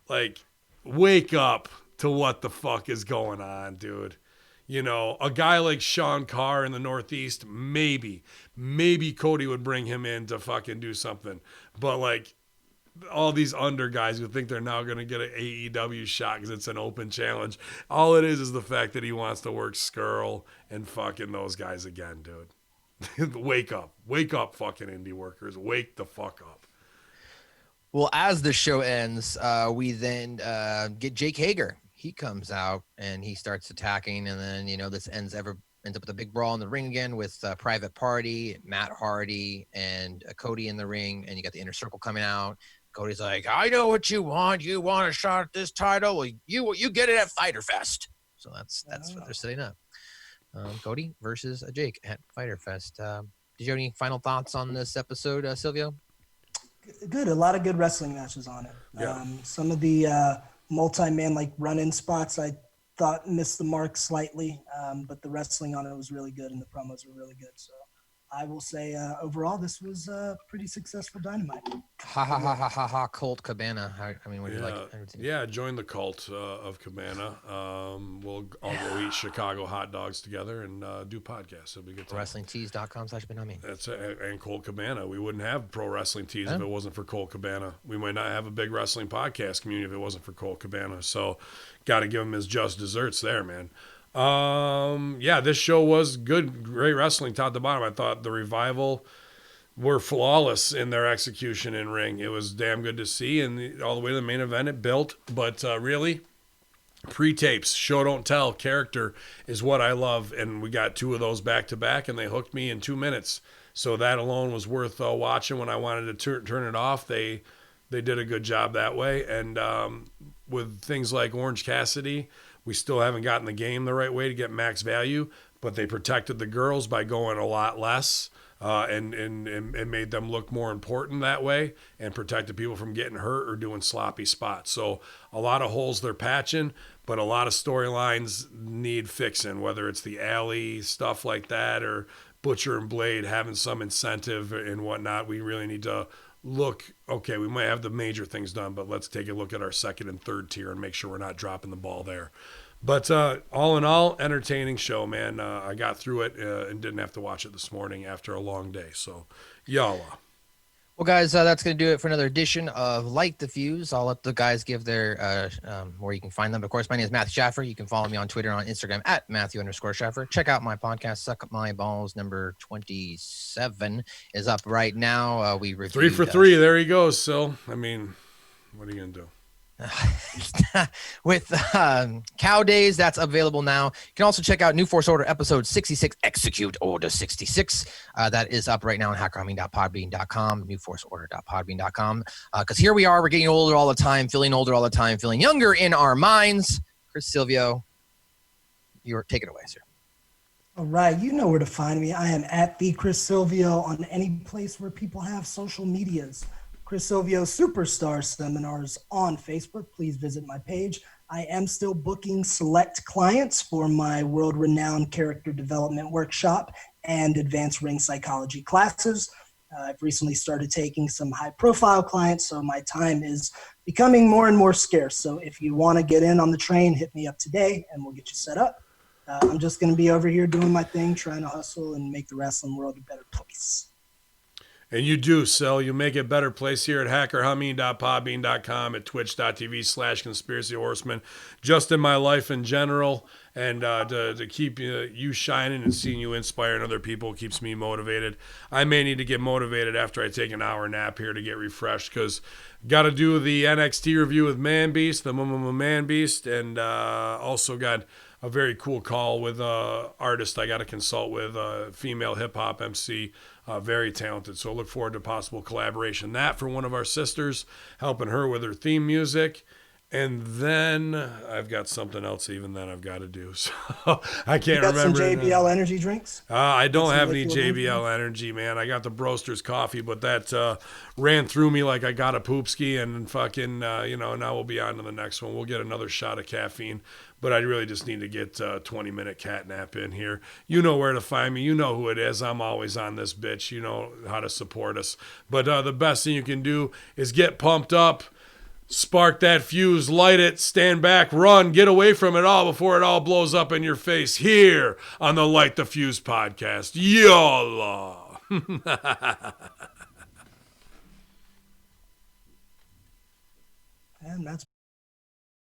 Like, wake up to what the fuck is going on, dude. You know, a guy like Sean Carr in the Northeast, maybe Cody would bring him in to fucking do something. But, like, all these under guys who think they're now going to get an AEW shot because it's an open challenge. All it is the fact that he wants to work Skrull and fucking those guys again, dude. Wake up, fucking indie workers. Wake the fuck up. Well, as the show ends, we then get Jake Hager. He comes out and he starts attacking, and then this ends up with a big brawl in the ring again with Private Party, Matt Hardy, and Cody in the ring, and you got the Inner Circle coming out. Cody's like, I know what you want. You want a shot at this title? Well, you get it at Fyter Fest. So that's what they're setting up. Cody versus Jake at Fyter Fest. Did you have any final thoughts on this episode, Silvio? Good. A lot of good wrestling matches on it. Yeah. Some of the multi-man like run-in spots I thought missed the mark slightly, but the wrestling on it was really good and the promos were really good. So I will say overall this was a pretty successful Dynamite. Ha ha ha ha ha ha! Colt Cabana. I mean, what do you like? Yeah, join the cult of Cabana. We'll all go eat Chicago hot dogs together and do podcasts. It'll be good. WrestlingTees.com/Benami. That's and Colt Cabana. We wouldn't have Pro Wrestling Tees if it wasn't for Colt Cabana. We might not have a big wrestling podcast community if it wasn't for Colt Cabana. So, got to give him his just desserts there, man. Yeah, this show was good, great wrestling top to bottom. I thought the Revival were flawless in their execution in ring. It was damn good to see, and all the way to the main event it built. But really, pre-tapes, show don't tell character is what I love, and we got 2 of those back to back, and they hooked me in 2 minutes. So that alone was worth watching. When I wanted to turn it off, they did a good job that way. And with things like Orange Cassidy, we still haven't gotten the game the right way to get max value, but they protected the girls by going a lot less. And made them look more important that way and protected people from getting hurt or doing sloppy spots. So a lot of holes they're patching, but a lot of storylines need fixing, whether it's the alley, stuff like that, or Butcher and Blade having some incentive and whatnot. We really need to look, okay, we might have the major things done, but let's take a look at our second and third tier and make sure we're not dropping the ball there. But all in all, entertaining show, man. I got through it and didn't have to watch it this morning after a long day. So, y'all. Well, guys, that's going to do it for another edition of Light the Fuse. I'll let the guys give their where you can find them. Of course, my name is Matthew Schaffer. You can follow me on Twitter and on Instagram at Matthew_Schaffer. Check out my podcast, Suck Up My Balls, number 27 is up right now. We reviewed 3 for 3. There he goes, Sil. I mean, what are you going to do? With Cow Days, that's available now. You can also check out New Force Order episode 66, Execute Order 66. That is up right now on hackerhamin.podbean.com, newforceorder.podbean.com. Because here we are, we're getting older all the time, feeling older all the time, feeling younger in our minds. Chris Silvio, take it away, sir. All right, you know where to find me. I am at the Chris Silvio on any place where people have social medias. Chris Silvio Superstar Seminars on Facebook. Please visit my page. I am still booking select clients for my world-renowned character development workshop and advanced ring psychology classes. I've recently started taking some high-profile clients, so my time is becoming more and more scarce. So if you want to get in on the train, hit me up today, and we'll get you set up. I'm just going to be over here doing my thing, trying to hustle and make the wrestling world a better place. And you do, Sil. You make it a better place here at hackerhamin.podbean.com, at twitch.tv/conspiracy horseman, just in my life in general. And to keep you shining and seeing you inspiring other people keeps me motivated. I may need to get motivated after I take an hour nap here to get refreshed, because got to do the NXT review with Man Beast, the Man Beast, and also got a very cool call with artist I got to consult with, female hip-hop MC, very talented. So look forward to possible collaboration. That for one of our sisters, helping her with her theme music. And then I've got something else even that I've got to do. So I can't remember. Some JBL energy drinks? I don't have any JBL energy, man. I got the Broasters coffee, but that ran through me like I got a poopski, and fucking, now we'll be on to the next one. We'll get another shot of caffeine, but I really just need to get a 20-minute cat nap in here. You know where to find me. You know who it is. I'm always on this bitch. You know how to support us. But the best thing you can do is get pumped up, spark that fuse, light it, stand back, run, get away from it all before it all blows up in your face here on the Light the Fuse podcast. YOLA. And that's